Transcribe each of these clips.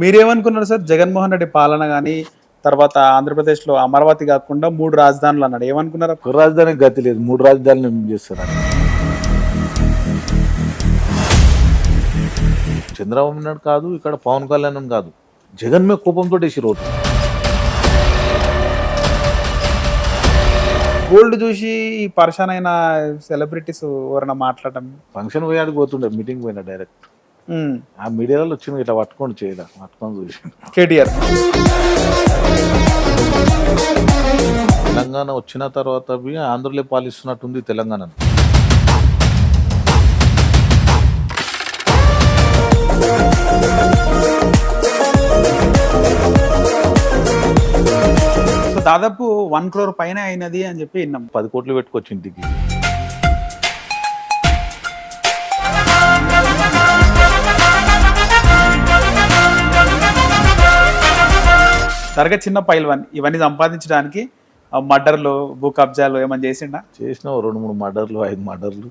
మీరేమనుకున్నారు sir Jaganmohan Reddy పాలన కానీ తర్వాత ఆంధ్రప్రదేశ్లో అమరావతి కాకుండా 3 రాజధానులు అన్నాడు, ఏమనుకున్నారు? ఒక రాజధానికి గతి లేదు, 3 రాజధానులు ఏం చేస్తారు? చంద్రబాబు నాయుడు కాదు, ఇక్కడ పవన్ కళ్యాణ్ కాదు, జగన్ మీద కోపంతో వేసి రోడ్డు. గోల్డ్ చూసి ఈ పర్షాన్ అయిన సెలబ్రిటీస్ ఎవరైనా మాట్లాడటం, ఫంక్షన్ పోయాడికి పోతుండే, మీటింగ్ పోయినా డైరెక్ట్ ఆ మీడియాలో వచ్చింది ఇట్లా పట్టుకొని చేయడం, పట్టుకొని చూసి కేటీఆర్ తెలంగాణ వచ్చిన తర్వాత ఆంధ్రలో పాలిస్తున్నట్టుంది తెలంగాణ. సో దాదాపు 1 crore పైన అయినది అని చెప్పి విన్నాం. 10 కోట్లు పెట్టుకోవచ్చు ఇంటికి. సరిగ్గా చిన్న పైల్వాన్ ఇవన్నీ సంపాదించడానికి మర్డర్లు, భూ కబ్జాలు ఏమైనా చేసిండా? చేసిన 2-3 మర్డర్లు, 5 మర్డర్లు.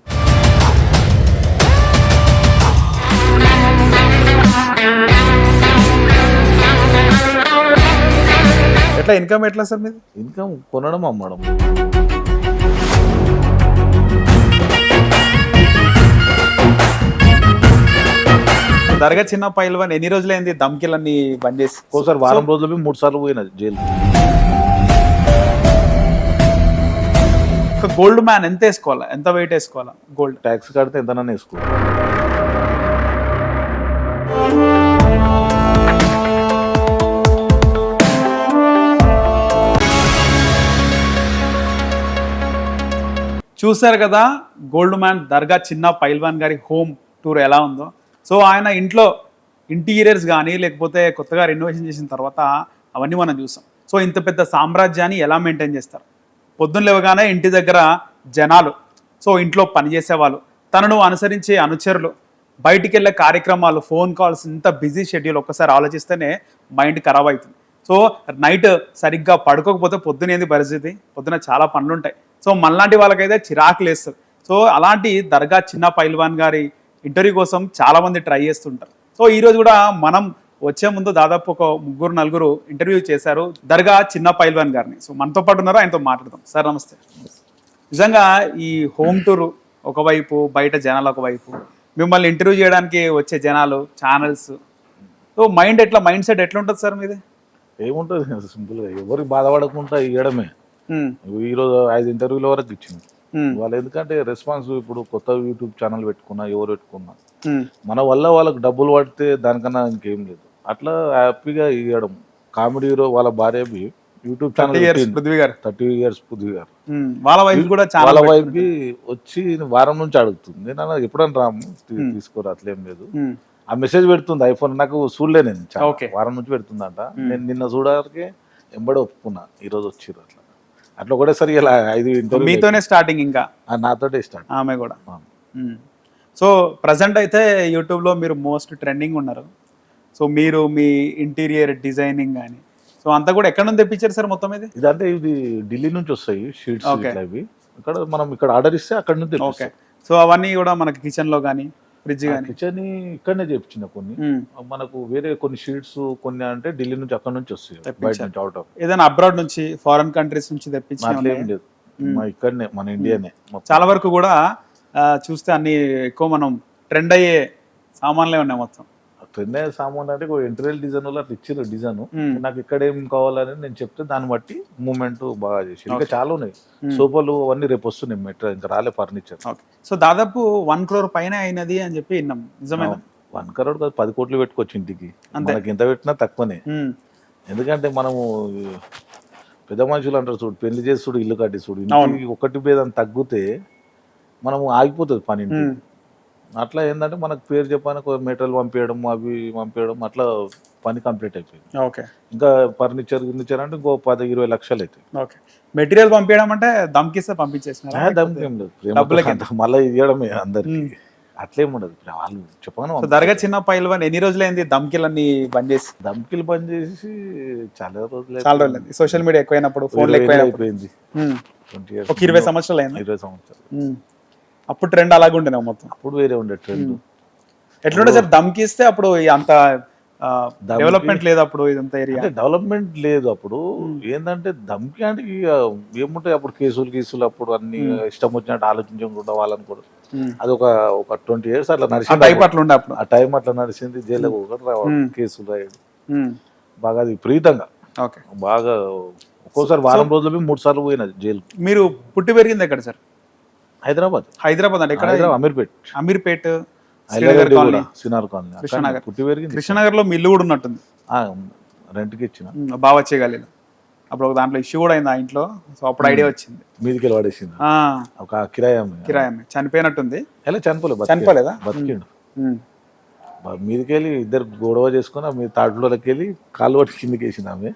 ఎట్లా ఇన్కమ్ ఎట్లా సార్ మీది? ఇన్కమ్ కొనడం, అమ్మడం. దర్గా చిన్న పైల్వాన్ ఎన్ని రోజులైంది దమ్కిలన్నీ బంద్ చేసి? ఒకసారి వారం రోజులు 3 సార్లు పోయినది జైలు. గోల్డ్ మ్యాన్ ఎంత వేసుకోవాలా, ఎంత వెయిట్ వేసుకోవాలా గోల్డ్? ట్యాక్స్ కడితే ఎంతనన్నా వేసుకోవాలి. చూసారు కదా గోల్డ్ మ్యాన్ దర్గా చిన్న పైల్వాన్ గారి హోమ్ టూర్ ఎలా ఉందో. సో ఆయన ఇంట్లో ఇంటీరియర్స్ కానీ లేకపోతే కొత్తగా రెనోవేషన్ చేసిన తర్వాత అవన్నీ మనం చూసాం. సో ఇంత పెద్ద సామ్రాజ్యాన్ని ఎలా మెయింటైన్ చేస్తారు? పొద్దున్న లేవగానే ఇంటి దగ్గర జనాలు, సో ఇంట్లో పనిచేసేవాళ్ళు, తనను అనుసరించే అనుచరులు, బయటికి వెళ్ళే కార్యక్రమాలు, ఫోన్ కాల్స్, ఇంత బిజీ షెడ్యూల్ ఒక్కసారి ఆలోచిస్తేనే మైండ్ ఖరాబ్ అవుతుంది. సో నైట్ సరిగ్గా పడుకోకపోతే పొద్దునేది పరిస్థితి, పొద్దున చాలా పనులు ఉంటాయి. సో మనలాంటి వాళ్ళకైతే చిరాకు లేస్తుంది. సో అలాంటి దర్గా చిన్న పైల్వాన్ గారి ఇంటర్వ్యూ కోసం చాలామంది ట్రై చేస్తుంటారు. సో ఈరోజు కూడా మనం వచ్చే ముందు దాదాపు ఒక 3-4 ఇంటర్వ్యూ చేశారు దర్గా చిన్న పైల్వాన్ గారిని. సో మనతో పాటు ఉన్నారు, ఆయనతో మాట్లాడదాం. సార్ నమస్తే. నిజంగా ఈ హోమ్ టూర్ ఒకవైపు, బయట జనాలు ఒకవైపు, మిమ్మల్ని ఇంటర్వ్యూ చేయడానికి వచ్చే జనాలు, ఛానల్స్, సో మైండ్ సెట్ ఎట్లా ఉంటుంది సార్ మీది? ఏముంటుంది, సింపుల్గా ఎవరికి బాధపడకుండా ఇవ్వడమే. ఈరోజు 5 ఇంటర్వ్యూల వరకు ఇచ్చింది వాళ్ళు. ఎందుకంటే రెస్పాన్స్, ఇప్పుడు కొత్త యూట్యూబ్ ఛానల్ పెట్టుకున్నా, ఎవరు పెట్టుకున్నా మన వల్ల వాళ్ళకి డబ్బులు పడితే దానికన్నా ఇంకేం లేదు. అట్లా హ్యాపీగా ఇవ్వడం. కామెడీ హీరో వాళ్ళ భార్య యూట్యూబ్ ఛానల్ 30 years పృథ్వీ గారు, వాళ్ళ వైఫ్ కూడా వాళ్ళ వైఫ్ కి వచ్చి వారం నుంచి అడుగుతుంది, నేను ఎప్పుడన్నా రాము తీసుకోరు, అట్లేం లేదు. ఆ మెసేజ్ పెడుతుంది ఐఫోన్, నాకు చూడలే, నేను వారం నుంచి పెడుతుందంట. నేను నిన్న చూడడానికి ఎంబడి ఒప్పుకున్నా, ఈరోజు వచ్చిర్రు. అట్లా అట్లా ఒకటేసరి ఇలా 5 ఇంటర్వ్యూ మీతోనే స్టార్టింగ్, ఇంకా నాతోటే స్టార్ట్, ఆమె కూడా. సో ప్రజెంట్ అయితే యూట్యూబ్లో మీరు మోస్ట్ ట్రెండింగ్ ఉన్నారు. సో మీరు మీ ఇంటీరియర్ డిజైనింగ్ కానీ, సో అంతా కూడా ఎక్కడ నుంచి తెప్పించారు సార్ మొత్తం ఇది? ఇదంటే ఇది ఢిల్లీ నుంచి వస్తాయి షీట్స్ ఇవి. ఇక్కడ మనం ఇక్కడ ఆర్డర్ ఇస్తే అక్కడ నుంచి. ఓకే. సో అవన్నీ కూడా మనకి కిచెన్లో కానీ, ఫ్రిడ్జ్ కానీ? కిచెన్ ఇక్కడనే చేయించిన కొన్ని, మనకు వేరే కొన్ని షీట్స్ కొన్ని అంటే ఢిల్లీ నుంచి, అక్కడ నుంచి వస్తాయి, బయట నుంచి, అవుట్ ఆఫ్. ఏదైనా అబ్రాడ్ నుంచి, ఫారెన్ కంట్రీస్ నుంచి తెప్పించిన? లేదు, ఇక్కడనే మన ఇండియానే. చాలా వరకు కూడా చూస్తే అన్ని ఎక్కువ మనం ట్రెండ్ అయ్యే సామాన్లే ఉన్నాయి మొత్తం. ట్రెండ్ అయ్యే సామాన్ అంటే ఇంటీరియర్ డిజైన్ వల్ల ఇచ్చారు డిజైన్, నాకు ఇక్కడ ఏం కావాలని నేను చెప్తే దాన్ని బట్టి మూవ్మెంట్ బాగా చేసి. ఇంకా చాలా ఉన్నాయి సోఫాలు, అవన్నీ రేపు వస్తున్నాయి, మెటీరియల్ ఇంకా రాలే, ఫర్నిచర్. సో దాదాపు 1 crore పైన అయినది అని చెప్పి విన్నాం, నిజమేనా? 1 crore కాదు, 10 కోట్లు పెట్టుకోవచ్చు ఇంటికి. మనకి ఎంత పెట్టినా తక్కువనే. ఎందుకంటే మనము పెద్ద మనుషులు అంటారు చూడు, పెళ్లి చేసి చూడు, ఇల్లు కట్టి చూడు, ఇంటికి ఒకటి భేదం తగ్గితే మనము ఆగిపోతుంది పని. అట్లా ఏంటంటే మనకు పేరు చెప్పడానికి మెటీరియల్ పంపించడం, అవి పంపించడం, అట్లా పని కంప్లీట్ అయిపోయింది. ఓకే. ఇంకా ఫర్నిచర్ అంటే ఇంకో 10-20 లక్షలు అవుతాయి. ఓకే. మెటీరియల్ పంపించడం అంటే దమ్కిస్తే పంపించేసిన? దమ్కి ఏం లేదు, మళ్ళీ ఇవ్వడమే అందరికి, అట్లేం ఉండదు. వాళ్ళు చెప్పాను. దర్గా చిన్న పైల్వాన్ ఎన్ని రోజులైంది దమ్కిలన్నీ బంద్ చేసి? దమ్కిలు బంద్ చేసి చాలా రోజులు. సోషల్ మీడియా ఎక్కువైనప్పుడు, ఫోన్లు ఎక్కువైపోయింది. 20 సంవత్సరాలు అయింది. 20 సంవత్సరాలు. అప్పుడు ట్రెండ్ అలాగే ఉండేనా మొత్తం? అప్పుడు వేరే ఉండే ట్రెండ్. ఎట్లుండే సార్ దమ్కి ఇస్తే? అప్పుడు అంత డెవలప్మెంట్ లేదు అప్పుడు ఇదంతా ఏరియా. అంటే డెవలప్మెంట్ లేదు అప్పుడు. ఏంటంటే ధమ్కి అంటే ఇక ఏముంటాయి అప్పుడు కేసులు అప్పుడు అన్ని ఇష్టం వచ్చినట్టు ఆలోచించకుండా వాళ్ళని కూడా అది ఒక 20 years అట్లా నడిచింది. టైప్ అట్లా ఉండే అప్పుడు. ఆ టైం అట్లా నడిచింది. జైలుకు ఒకటి రావడం, కేసులు రాయడం బాగా అది విపరీతంగా ఓకే. బాగా ఒక్కోసారి వారం రోజులు 3 సార్లు పోయినది జైలు. మీరు పుట్టి పెరిగింది ఎక్కడ సార్? హైదరాబాద్ అంటే ఇక్కడ అమీర్పేట్, సినార్ కాలనీ, కృష్ణనగర్. పుట్టి పెరిగింది. కృష్ణనగర్ లో మీ ఇల్లు కూడా ఉన్నట్టుంది. రెంట్కి ఇచ్చిన బాగా వచ్చేయగలిగిన అప్పుడు ఒక దాంట్లో ఇష్యూ కూడా అయింది ఆ ఇంట్లో. సో అప్పుడు ఐడియా వచ్చింది. మీదికి పడేసింది ఒక కిరాయం చనిపోయినట్టుంది. ఎలా చనిపోలేదా? బతికిండు. మీదికెళ్ళి ఇద్దరు గొడవ చేసుకుని మీ తాటిలోకి వెళ్ళి కాలు పట్టి కిందకి వేసింది ఆమె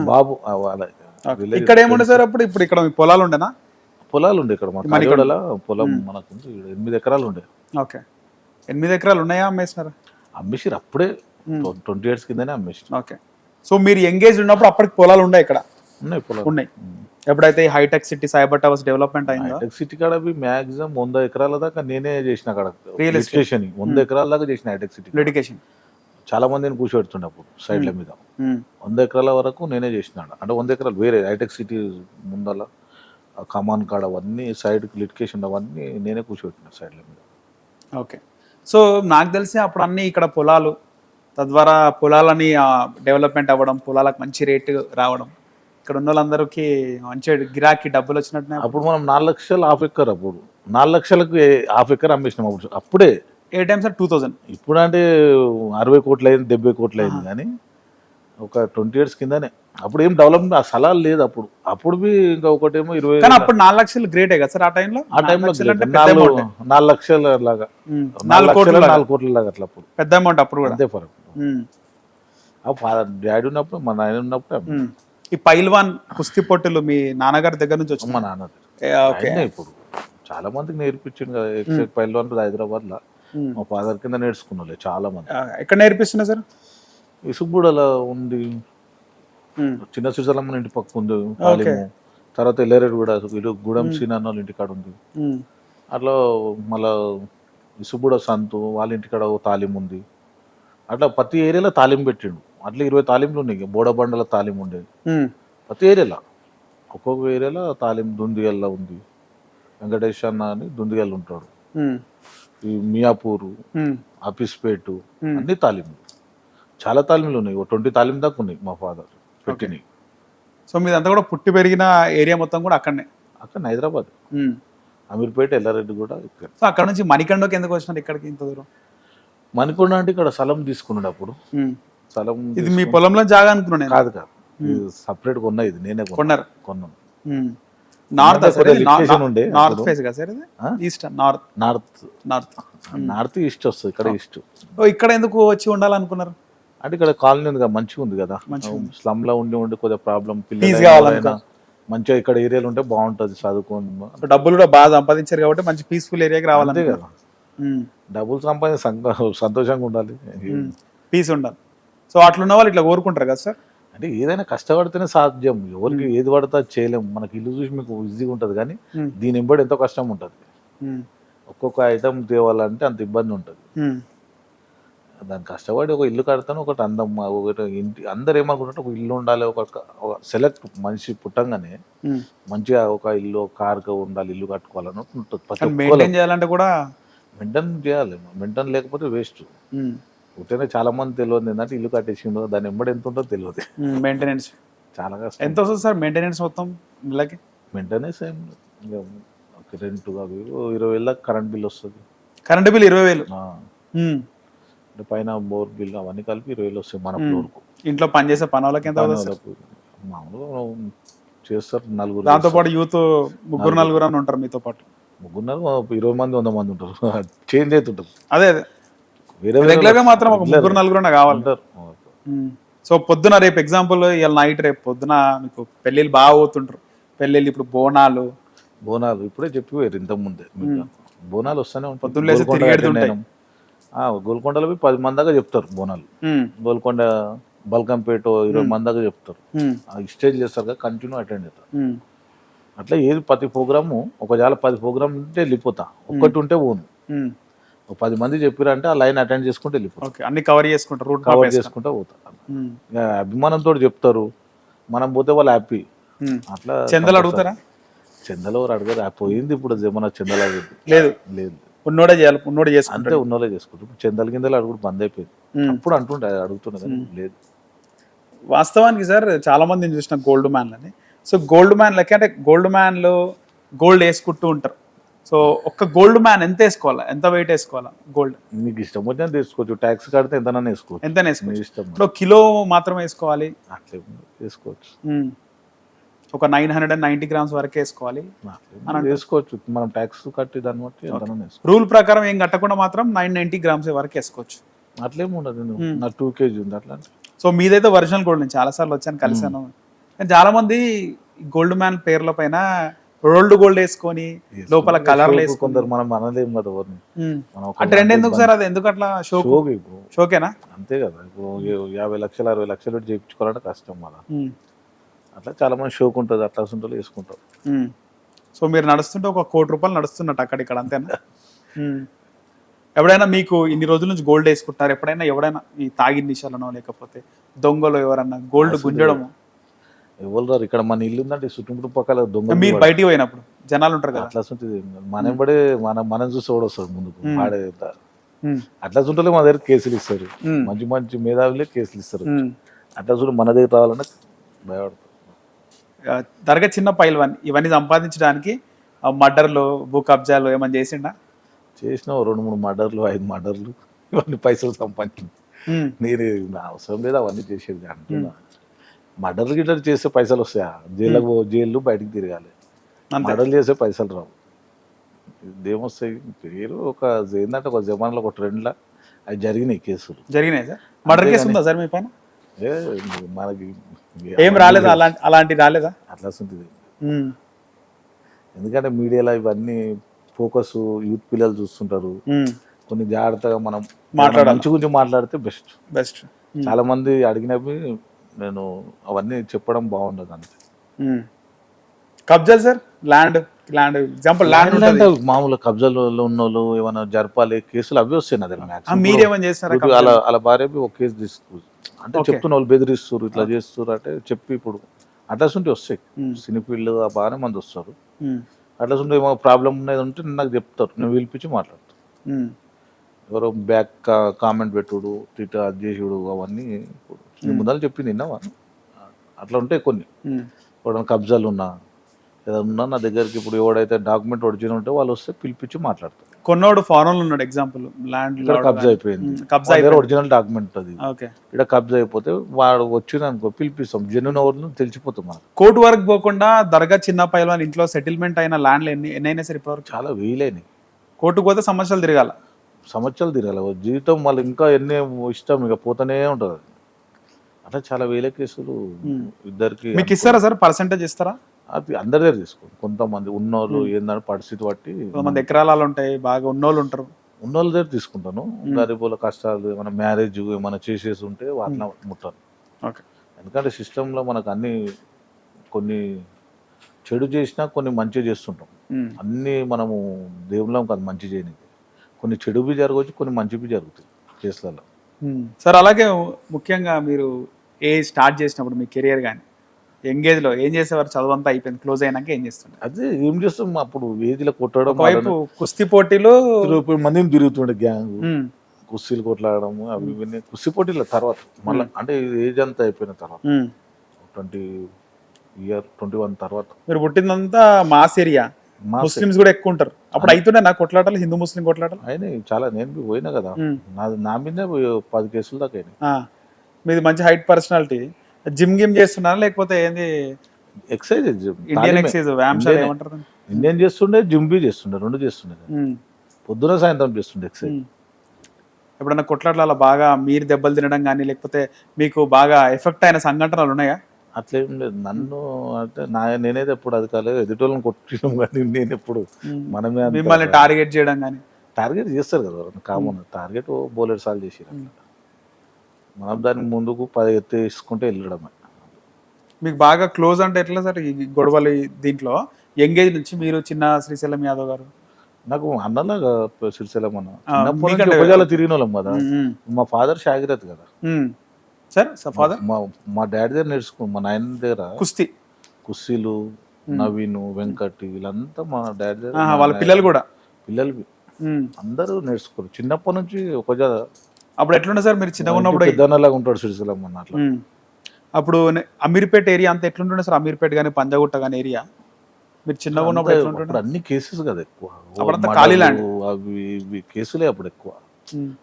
బాబు. ఇక్కడ ఏముండే సార్ అప్పుడు? ఇప్పుడు ఇక్కడ మీ పొలాలు ఉండేనా? పొలాలు ఉండే ఇక్కడ మా పొలం మనకు 8 ఎకరాలు ఉండే. ఓకే. 8 ఎకరాలు ఉన్నాయా? అమ్మేసినారా? అమ్మేసిరు అప్పుడే 20 years కిందనే అమ్మేసి. ఓకే. సో మీరు ఎంగేజ్ ఉన్నప్పుడు అప్పటికి పొలాలు ఉన్నాయి ఇక్కడ? ఉన్నాయి పొలాలు ఉన్నాయి. ఎప్పుడైతే హైటెక్ సిటీ సైబర్ టవర్స్ డెవలప్మెంట్ అయిందో, హైటెక్ సిటీ కాడ మాక్సిమం 100 ఎకరాల దాకా నేనే చేసిన అక్కడ లిటిగేషన్. 100 ఎకరాల దాకా చేసిన హైటెక్ సిటీ లిటిగేషన్. చాలా మందిని కూర్చోబెడుతుండే అప్పుడు సైడ్ల మీద. 100 ఎకరాల వరకు నేనే చేసినాడు. అంటే 100 ఎకరాలు వేరే హైటెక్ సిటీ ముందల కమాన్ కాడ అవన్నీ సైడ్కి లిటిగేషన్ అవన్నీ నేనే కూర్చోబెట్టిన సైడ్ల మీద. ఓకే. సో నాకు తెలిసి అప్పుడు అన్నీ ఇక్కడ పొలాలు, తద్వారా పొలాలని డెవలప్మెంట్ అవ్వడం, పొలాలకు మంచి రేటు రావడం, ఇక్కడ ఉన్న వాళ్ళందరికీ మంచి గిరాకీ డబ్బులు వచ్చినట్టు. అప్పుడు మనం 4 లక్షలు హాఫ్ ఎకర్, అప్పుడు 4 లక్షలకు హాఫ్ ఎకర్ అమ్మేసినాం అప్పుడు. అప్పుడే ఏ టైం సార్? 2000. ఇప్పుడు అంటే 60 కోట్లు అయింది, 70 కోట్లు అయింది. కానీ ఒక 20 years కిందనే. అప్పుడు ఏం డెవలప్మెంట్ ఆ స్థలాలు లేదు అప్పుడు. అప్పుడు ఇంకా ఒకటేమో 20. కానీ అప్పుడు 4 లక్షలు గ్రేటే కదా సార్ ఆ టైంలో? ఆ టైంలో 4 లక్షల లాగా 4 కోట్ల లాగా అట్లా అప్పుడు పెద్ద అమౌంట్. అప్పుడు కూడా అంతే ఫరక్. డాడీ ఉన్నప్పుడు మా నాయన ఉన్నప్పుడు. ఈ పైల్వాన్ కుస్తీ పోటీలు మీ నాన్నగారి దగ్గర నుంచి వచ్చి? మా నాన్న ఇప్పుడు చాలా మందికి నేర్పించింది కదా. ఎక్సైజ్ పైల్వాన్ హైదరాబాద్ లో మా ఫాదర్ కింద నేర్చుకున్నా చాలా మంది. ఎక్కడ నేర్పిస్తున్నా సార్? ఇసుగూడలో ఉంది, చిన్న శ్రీశైలం ఇంటి పక్క ఉంది తాలిము. తర్వాత ఎల్లారెడ్డి కూడా గూడెం సీనాన్న వాళ్ళ ఇంటికాడ ఉంది. అట్లా మళ్ళా ఇసుగూడ సంతు వాళ్ళ ఇంటికాడ తాలిం ఉంది. అట్లా ప్రతి ఏరియాలో తాలిం పెట్టిండు. అట్లా 20 తాలింలు ఉన్నాయి. బోడబండల తాలిం ఉండేది ప్రతి ఏరియాలో. ఒక్కొక్క ఏరియాలో తాలిం. దుందిగల్లో ఉంది, వెంకటేష్ అన్న అని దుందిగల్ ఉంటాడు. ఈ మియాపూరు, ఆఫీస్పేటు అన్ని తాలింలు. చాలా తాలింలు ఉన్నాయి. 20 తాలిం దాకా ఉన్నాయి మా ఫాదర్ పెట్టినాయి. సో మీదంతా కూడా పుట్టి పెరిగిన ఏరియా మొత్తం కూడా అక్కడనే హైదరాబాద్, అమీర్పేట, ఎల్లారెడ్డి కూడా ఇక్కడ. సో అక్కడ నుంచి మణికండకి ఎందుకు వచ్చినారు ఇక్కడికి ఇంత దూరం? మణికొండ అంటే ఇక్కడ స్థలం తీసుకున్నాడు అప్పుడు. స్థలం ఇది మీ పొలంలో జాగా అనుకున్నాను. కాదు సపరేట్ గా ఉన్నాయి. ఇది నేనే కొన్నాను. నార్త్ ఫేస్ కదా సార్? ఈస్ట్ నార్త్ ఈస్ట్ వస్తుంది. ఇక్కడ ఈస్ట్. ఇక్కడ ఎందుకు వచ్చి ఉండాలనుకున్నారు? అంటే ఇక్కడ కాలనీ ఉంది కదా, మంచిగా ఉంది కదా. స్లమ్ లో ఉండి కొద్దిగా ప్రాబ్లం. పిల్లలు మంచిగా ఇక్కడ ఏరియాలు ఉంటే బాగుంటది చదువుకోండి. డబ్బులు కూడా బాగా సంపాదించారు కాబట్టి మంచి పీస్ఫుల్ ఏరియాకి రావాలంతే కదా. డబ్బులు సంతోషంగా ఉండాలి, పీస్ ఉండాలి. సో అట్లున్న వాళ్ళు ఇట్లా కోరుకుంటారు కదా సార్? అంటే ఏదైనా కష్టపడితేనే సాధ్యం. ఎవరికి ఏది పడితే చేయలేము. మనకి ఇల్లు చూసి మీకు ఈజీగా ఉంటుంది, కానీ దీని ఎంబడి ఎంతో కష్టం ఉంటుంది. ఒక్కొక్క ఐటమ్ తేవాలంటే అంత ఇబ్బంది ఉంటుంది. దాన్ని కష్టపడి ఒక ఇల్లు కడతాను, ఒకటి అందం, ఒకటి ఇంటి. అందరు ఏమనుకుంటే ఒక ఇల్లు ఉండాలి, ఒక సెలెక్ట్ మనిషి పుట్టంగానే మంచిగా ఒక ఇల్లు, కార్ ఉండాలి, ఇల్లు కట్టుకోవాలని ఉంటుంది. మెయింటైన్ చేయాలంటే కూడా మెయింటైన్ చేయాలి. మెయింటైన్ లేకపోతే వేస్ట్. ఉంటేనే చాలా మంది తెలియదు ఏంటంటే ఇల్లు కట్టేసిండో దాని ఎంబడి ఎంత ఉంటుందో తెలియదు. మెయింటెనెన్స్ చాలా కష్టం. ఎంత వస్తుంది సార్ మెయింటెనెన్స్ మొత్తం ఇళ్ళకి? మెయింటెనెన్స్ ఏం రెంట్ అవి 20,000 దాకా కరెంట్ బిల్ వస్తుంది. Current bill 20,000? అంటే పైన బోర్ బిల్ అవన్నీ కలిపి 20,000 వస్తాయి మన ఫ్లోర్కు. ఇంట్లో పనిచేసే పని వాళ్ళకి ఎంత మామూలుగా చేస్తారు 4. దాంతో పాటు యూత్ 3-4 అని ఉంటారు మీతో పాటు? 20 మంది 100 మంది ఉంటారు. చేంజ్ అవుతుంటారు. అదే రెగ్యులర్ గా మాత్రం ఒక 3-4 కావాలి. సో పొద్దున రేపు ఎగ్జాంపుల్ ఇవాళ నైట్, రేపు పొద్దున మీకు పెళ్ళిళ్ళు బాగా పోతుంటారు. పెళ్ళిళ్ళు ఇప్పుడు బోనాలు ఇప్పుడే చెప్పిపోయారు ఇంతకు ముందే. బోనాలు వస్తూనే ఉంటాయి. పొద్దున్న లేసి తిరిగేడుతుంటాయి. గోల్కొండలో 10 మంది దాకా చెప్తారు బోనాలు. గోల్కొండ, బల్కంపేట 20 మంది దాకా చెప్తారు. స్టేజ్ చేస్తారు కదా, కంటిన్యూ అటెండ్ అవుతారు. అట్లా ఏది ప్రతి ప్రోగ్రాము ఒక 10 ప్రోగ్రామ్ ఉంటే వెళ్ళిపోతా, ఒక్కటి ఉంటే పోను. ఒక 10 మంది చెప్పారంటే ఆ లైన్ అటెండ్ చేసుకుంటూ వెళ్ళిపోతాం, ఓకే, అన్ని కవర్ చేసుకుంటారు, రూట్ కవర్ చేసుకుంటూ పోతాం. ఇక అభిమానంతో చెప్తారు, మనం పోతే వాళ్ళు హ్యాపీ. అట్లా చందలు అడుగుతారా? చందలో అడగరు, పోయింది ఇప్పుడు మన చందల లేదు, లేదు, ఉన్నోడే చేయాలి, ఉన్నోడే అంతే చేసుకుంటారు. ఉన్నోళ్ళే చేసుకుంటారు. ఇప్పుడు చందల గిందలు అడుగుడు బంద్ అయిపోయింది. అప్పుడు అంటుండే అడుగుతున్నా కానీ లేదు. వాస్తవానికి సార్ చాలా మందిని చూసిన గోల్డ్ మ్యాన్లని. సో గోల్డ్ మ్యాన్లకి అంటే గోల్డ్ మ్యాన్లు గోల్డ్ వేసుకుంటూ ఉంటారు. సో ఒక్క గోల్డ్ మ్యాన్ ఎంత వేసుకోవాలా, ఎంత వెయిట్ వేసుకోవాలా గోల్డ్? నీకు ఇష్టం వచ్చినా తీసుకోవచ్చు, ట్యాక్స్ కడితే ఎంతైనా వేసుకోవచ్చు, ఎంత వేసుకోవచ్చు? ఇష్టం. ఇప్పుడు కిలో మాత్రం వేసుకోవాలి, అట్లే వేసుకోవచ్చు. ఒక 990 grams వరకు వేసుకోవాలి వేసుకోవచ్చు, మనం ట్యాక్స్ కట్టి దాన్ని బట్టి ఎంతైనా వేసుకోవచ్చు. రూల్ ప్రకారం ఏం కట్టకుండా మాత్రం 990 grams వరకు వేసుకోవచ్చు. అట్లేం ఉండదు, నా 2 kg ఉంది అట్లా. సో మీదైతే ఒరిజినల్ గోల్డ్, నేను చాలా సార్లు వచ్చాను, కలిసాను. కానీ చాలా మంది గోల్డ్ మ్యాన్ పేర్ల పైన రోల్డ్ గోల్డ్ వేసుకొని లోపల కలర్లు వేసుకొని కొందరు మనం అనలేం కదా ఎవరిని. ఆ ట్రెండ్ ఎందుకు సార్? అది ఎందుకు అట్లా? షోకేనా? అంతే కదా, ఇప్పుడు 50 లక్షలు 60 లక్షలు చేయించుకోవాలంటే కష్టం మన. అట్లా చాలా మంది షోక్ ఉంటుంది, అట్లా ఉంటుంది వేసుకుంటారు. సో మీరు నడుస్తుంటే ఒక 1 కోటి రూపాయలు నడుస్తున్నట్టు అక్కడిక్కడ, అంతేనా? ఎప్పుడైనా మీకు ఇన్ని రోజుల నుంచి గోల్డ్ వేసుకుంటారు, ఎప్పుడైనా ఎవడైనా ఈ తాగిన నిషాలనో లేకపోతే దొంగలు ఎవరన్నా గోల్డ్ గుంజడము? ఎవరు రారు ఇక్కడ, మన ఇల్లు ఉందంటే చుట్టుముట్టుపక్కల దొంగ. మీరు బయటికి పోయినప్పుడు జనాలు ఉంటారు కదా, అట్లా ఉంటుంది. మనం పడే మనం చూసి కూడా వస్తాడు ముందుకు ఆడే. అట్లా చుంటే మన దగ్గర కేసులు ఇస్తారు, మంచి మంచి మేధావులే కేసులు ఇస్తారు. అట్లా చూడు మన దగ్గర రావాలన్నా భయపడతారు. దర్గా చిన్న పైల్వాన్ ఇవన్నీ సంపాదించడానికి మర్డర్లు, భూ కబ్జాలు ఏమైనా చేసిండా? చేసిన 2-3 మర్డర్లు, 5 మర్డర్లు, ఇవన్నీ పైసలు సంపాదించింది. నేను నా అవసరం లేదు అవన్నీ చేసేది అంటున్నా. మర్డర్లు గిట్టర్ చేస్తే పైసలు వస్తాయా? జైలు బయటికి తిరగాలి, మర్డర్లు చేస్తే పైసలు రావు. ఇదేమొస్తాయి? పేరు ఒక ఏంటంటే ఒక జమానాలో ఒక ట్రెండ్లా అవి జరిగినాయి, కేసులు జరిగినాయి సార్. మర్డర్ కేసు ఉందా సార్ మీ పైన? మనకి ఏం రాలేదా? అలాంటి రాలేదా? అట్లా ఉంటుంది. ఎందుకంటే మీడియాలో ఇవన్నీ ఫోకస్ యూత్ పిల్లలు చూస్తుంటారు. కొన్ని జాగ్రత్తగా మనం మంచి గురించి మాట్లాడితే బెస్ట్. చాలా మంది అడిగినవి నేను అవన్నీ చెప్పడం బాగుండదు అంతే. కబ్జాలు సార్, ల్యాండ్ ఎగ్జాంపుల్ ల్యాండ్ అంటే మామూలు కబ్జాలలో ఉన్న వాళ్ళు ఏమైనా జరపాలి కేసులు అవి వస్తాయి నా దగ్గర. మీరేమని చేస్తారా? అలా భార్య ఒక కేసు తీసుకో అంటే చెప్తున్న వాళ్ళు బెదిరిస్తారు, ఇట్లా చేస్తారు అంటే చెప్పి ఇప్పుడు అట్లా ఉంటే వస్తాయి. సినీ ఫీల్డ్ బాగానే మంది వస్తారు. అట్లా ఉంటే ఏమో ప్రాబ్లం ఉన్నది ఉంటే నాకు చెప్తారు, నేను పిలిపించి మాట్లాడతాను. ఎవరో బ్యాక్ కామెంట్ పెట్టుడు, తిట్ట అది చేసుడు అవన్నీ ముందర చెప్పింది విన్నావా? అట్లా ఉంటాయి కొన్ని. ఎవరైనా కబ్జాలు ఉన్నా ఏదైనా ఉన్నా నా దగ్గరికి ఇప్పుడు ఎవడైతే డాక్యుమెంట్ ఒరిజినల్ ఉంటే వాళ్ళు వస్తే పిలిపించి మాట్లాడతారు. కొన్నోడు ఫారెన్ లో ఉన్నాడు, ఎగ్జాంపుల్ ల్యాండ్ కబ్జా అయిపోయింది, ఒరిజినల్ డాక్యుమెంట్ అది ఇక్కడ కబ్జా అయిపోతే వాడు వచ్చిందనుకో పిలిపిస్తాం, జెన్యూన్ ఎవరు తెలిసిపోతాం మనకు. కోర్టు వరకు పోకుండా దర్గా చిన్న పైల్వాన్ ఇంట్లో సెటిల్మెంట్ అయిన ల్యాండ్లు ఎన్నైనా సరే ఇప్పటివరకు చాలా వీలైనవి. కోర్టుకు పోతే సంవత్సరాలు తిరగాల జీవితం మళ్ళీ ఇంకా ఎన్ని ఇష్టం ఇక పోతూనే ఉంటుంది. అట్లా చాలా వేల కేసులు ఇద్దరికి. మీకు ఇస్తారా సార్? పర్సెంటేజ్ ఇస్తారా? అది అందరి దగ్గర తీసుకోండి. కొంతమంది ఉన్నోళ్ళు ఏంటంటే పరిస్థితి బట్టి, కొంతమంది ఎకరాలు ఉంటాయి, బాగా ఉన్నోళ్ళు ఉంటారు, ఉన్నోళ్ళ దగ్గర తీసుకుంటాను. గరీబుల కష్టాలు ఏమైనా మ్యారేజ్ ఏమైనా చేసేసి ఉంటే వాటిని ముట్టాను. ఎందుకంటే సిస్టంలో మనకు అన్ని కొన్ని చెడు చేసినా కొన్ని మంచి చేస్తుంటాం. అన్నీ మనము దేవుళ్ళం కాదు మంచి చేయనికి. కొన్ని చెడువి జరగవచ్చు, కొన్ని మంచివి జరుగుతాయి కేసులలో. సార్ అలాగే ముఖ్యంగా మీరు స్టార్ట్ చేసినప్పుడు మీ కెరియర్ కానీ ఎంగేజ్లో ఏం చేసేవారు? చదువంతా అయిపోయింది, క్లోజ్ అయినాక ఏం చేస్తుండే? అదే ఏం చేస్తాం అప్పుడు ఏజ్లో కొట్టడం, వైపు కుస్తీ పోటీలు 20 మందిని తిరుగుతుండే గ్యాంగ్, కుస్తీలు కొట్లాడము అవి ఇవన్నీ. కుస్తీ పోటీల తర్వాత మళ్ళీ అంటే ఏజ్ అంతా అయిపోయిన తర్వాత 21 తర్వాత. మీరు పుట్టిందంతా మాస్ ఏరియా, ముస్లిమ్స్ కూడా ఎక్కువ ఉంటారు అప్పుడు. అవుతుండే నా కొట్లాటలు, హిందూ ముస్లిం కొట్లాటలు అయినాయి చాలా. నేను పోయినా కదా, నా మీద 10 కేసులు దాకా అయినాయి. మీది మంచి హైట్ పర్సనాలిటీ. జిమ్ చేస్తున్నారా లేకపోతే ఏంది? ఎక్సైజ్, ఇండియన్ ఎక్సైజ్, వ్యాయామశాల ఏమంటారు? ఇండియన్ చేస్తుండే, జిమ్ చేస్తుండే, 2 చేస్తుండే. పొద్దున సాయంత్రం చేస్తుండే ఎక్సైజ్. ఎప్పుడన్నా కొట్లాటల బాగా మీరు దెబ్బలు తినడం కానీ లేకపోతే మీకు బాగా ఎఫెక్ట్ అయిన సంఘటనలు ఉన్నాయా? అట్లేం లేదు. నన్ను అంటే నేనైతే ఎప్పుడు అది కాలేదు, ఎదుటోళ్ళని కొట్టడం కానీ నేను ఎప్పుడు మనమే మిమ్మల్ని టార్గెట్ చేయడం కానీ. టార్గెట్ చేస్తారు కదా కామన్ టార్గెట్, బోలెడ్ సార్లు చేసి మనం దానికి ముందుకు 10 ఎత్తు వేసుకుంటే వెళ్ళడమే. మీకు బాగా క్లోజ్ అంటే ఎట్లా సార్ ఈ గొడవలు? దీంట్లో ఎంగేజ్ నుంచి మీరు చిన్న శ్రీశైలం యాదవ్ గారు నాకు అన్నలాగా సిరిసిల్ల మన చిన్నప్పటి నుంచి మీకంటే ఉపజాల తిరిగిన వాళ్ళం కదా. మా ఫాదర్ షాగిరత్ కదా. సార్ ఫాదర్ మా డాడీ దగ్గర నేర్చుకో, మా నాయన దగ్గర కుస్తీ, కుస్సీలు, నవీను, వెంకటి వీళ్ళంతా మా డాడీ దగ్గర. వాళ్ళ పిల్లలు కూడా పిల్లలు అందరూ నేర్చుకోరు చిన్నప్పటి నుంచి ఉపజాల. అప్పుడు ఎట్లుండే సార్ మీరు చిన్నగా ఉన్నప్పుడు? పెద్దన్నలాగా ఉంటాడు సిరిసిల్ల మన అట్లా. అప్పుడు అమీర్పేట ఏరియా అంతా ఎట్లుంటుండే సార్? అమీర్పేట కానీ పంజాగుట్ట కానీ ఏరియా మీరు చిన్నగా ఉన్నప్పుడు ఎట్లుంటుండే? అప్పుడు అన్ని కేసెస్ కదా ఎక్కువ, అప్పుడంతా ఖాళీ ల్యాండ్, అవి ఇవి కేసులే అప్పుడు ఎక్కువ.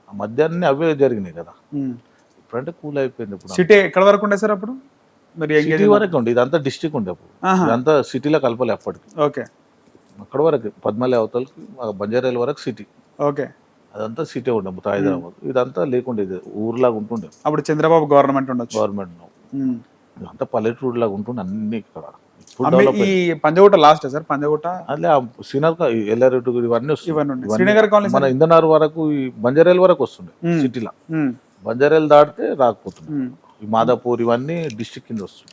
ఆ మధ్యాహ్నం అవే జరిగినాయి కదా. ఇప్పుడంటే కూల్ అయిపోయింది. ఇప్పుడు సిటీ ఎక్కడ వరకు ఉండే సార్ అప్పుడు? మరి సిటీ వరకు ఉండే, ఇదంతా డిస్టిక్ ఉండే అప్పుడు. ఇదంతా సిటీలో కలపలే అప్పటికి. ఓకే, అక్కడ వరకు పద్మలే అవతలకి బంజారాల వరకు సిటీ. ఓకే, అదంతా సిటీ ఉండే మొత్తం హైదరాబాద్. ఇదంతా లేకుండేది, ఊర్లాగా ఉంటుండే. అప్పుడు చంద్రబాబు గవర్నమెంట్ ఉండొచ్చు. గవర్నమెంట్ అంతా పల్లెటూరు లాగా ఉంటుండే అన్ని. ఇక్కడ ఈ పంజగుట్ట లాస్ట్ సార్, పంజగుట్ట అదే శ్రీనగర్, ఎల్లారెడ్డి ఇవన్నీ ఇవన్నీ శ్రీనగర్ కాలనీ మన ఇంధనారు వరకు, ఈ బంజారాల వరకు వస్తుండే సిటీలో. బంజారాలు దాటితే రాకపోతుండే. ఈ మాదాపూర్ ఇవన్నీ డిస్టిక్ కింద వస్తుంది.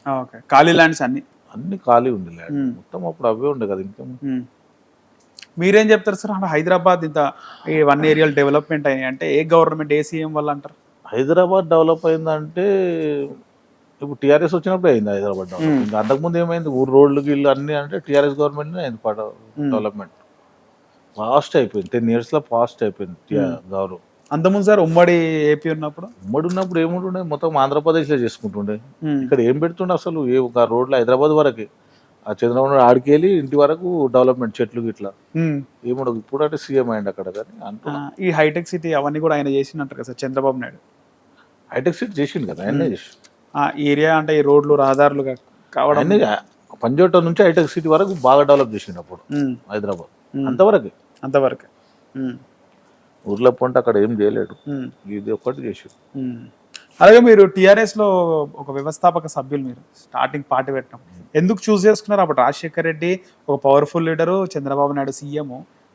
ఖాళీ ల్యాండ్స్ అన్ని ఖాళీ ఉంది ల్యాండ్ మొత్తం. అప్పుడు అవే ఉండే కదా. ఇంకా మీరేం చెప్తారు సార్? అంటే హైదరాబాద్ ఇంత ఈ 1 ఏరియాలు డెవలప్మెంట్ అయినాయి అంటే ఏ గవర్నమెంట్, ఏ సీఎం వల్ల అంటారు? హైదరాబాద్ డెవలప్ అయిందంటే ఇప్పుడు టీఆర్ఎస్ వచ్చినప్పుడు అయింది హైదరాబాద్ డెవలప్. ఇంకా అంతకుముందు ఏమైంది, ఊరు రోడ్లు గిళ్ళు అన్ని అంటే టీఆర్ఎస్ గవర్నమెంట్ అయింది డెవలప్మెంట్. ఫాస్ట్ అయిపోయింది, 10 years లో ఫాస్ట్ అయిపోయింది గౌరవ్. అంతకుముందు సార్ ఉమ్మడి ఏపీ ఉన్నప్పుడు? ఉమ్మడి ఉన్నప్పుడు ఏముంటుండే, మొత్తం ఆంధ్రప్రదేశ్లో చేసుకుంటుండే. ఇక్కడ ఏం పెడుతుండే అసలు? ఏ ఒక రోడ్లో హైదరాబాద్ వరకే, ఆ చంద్రబాబు ఆడికి వెళ్ళి ఇంటి వరకు డెవలప్మెంట్, చెట్లు గిట్లా ఏముండదు. ఇప్పుడు అంటే సీఎం అయింది అక్కడ. కానీ అంటున్నా ఈ హైటెక్ సిటీ అవన్నీ కూడా ఆయన చేసినట్టు కదా సార్ చంద్రబాబు నాయుడు? హైటెక్ సిటీ చేసిండు కదా ఆయన. చేసి ఏరియా అంటే ఈ రోడ్లు రహదారులు కావడం, పంజోట నుంచి హైటెక్ సిటీ వరకు బాగా డెవలప్ చేసిండు అప్పుడు హైదరాబాద్. అంతవరకు ఊర్లో పంట అక్కడ ఏం చేయలేడు, ఇది ఒక్కటి చేసాడు. అలాగే మీరు టీఆర్ఎస్ లో ఒక వ్యవస్థాపక సభ్యులు, మీరు స్టార్టింగ్ పార్టీ పెట్టడం ఎందుకు చూస్ చేసుకున్నారు? అప్పుడు రాజశేఖర్ రెడ్డి ఒక powerful leader, Chandrababu Naidu CM,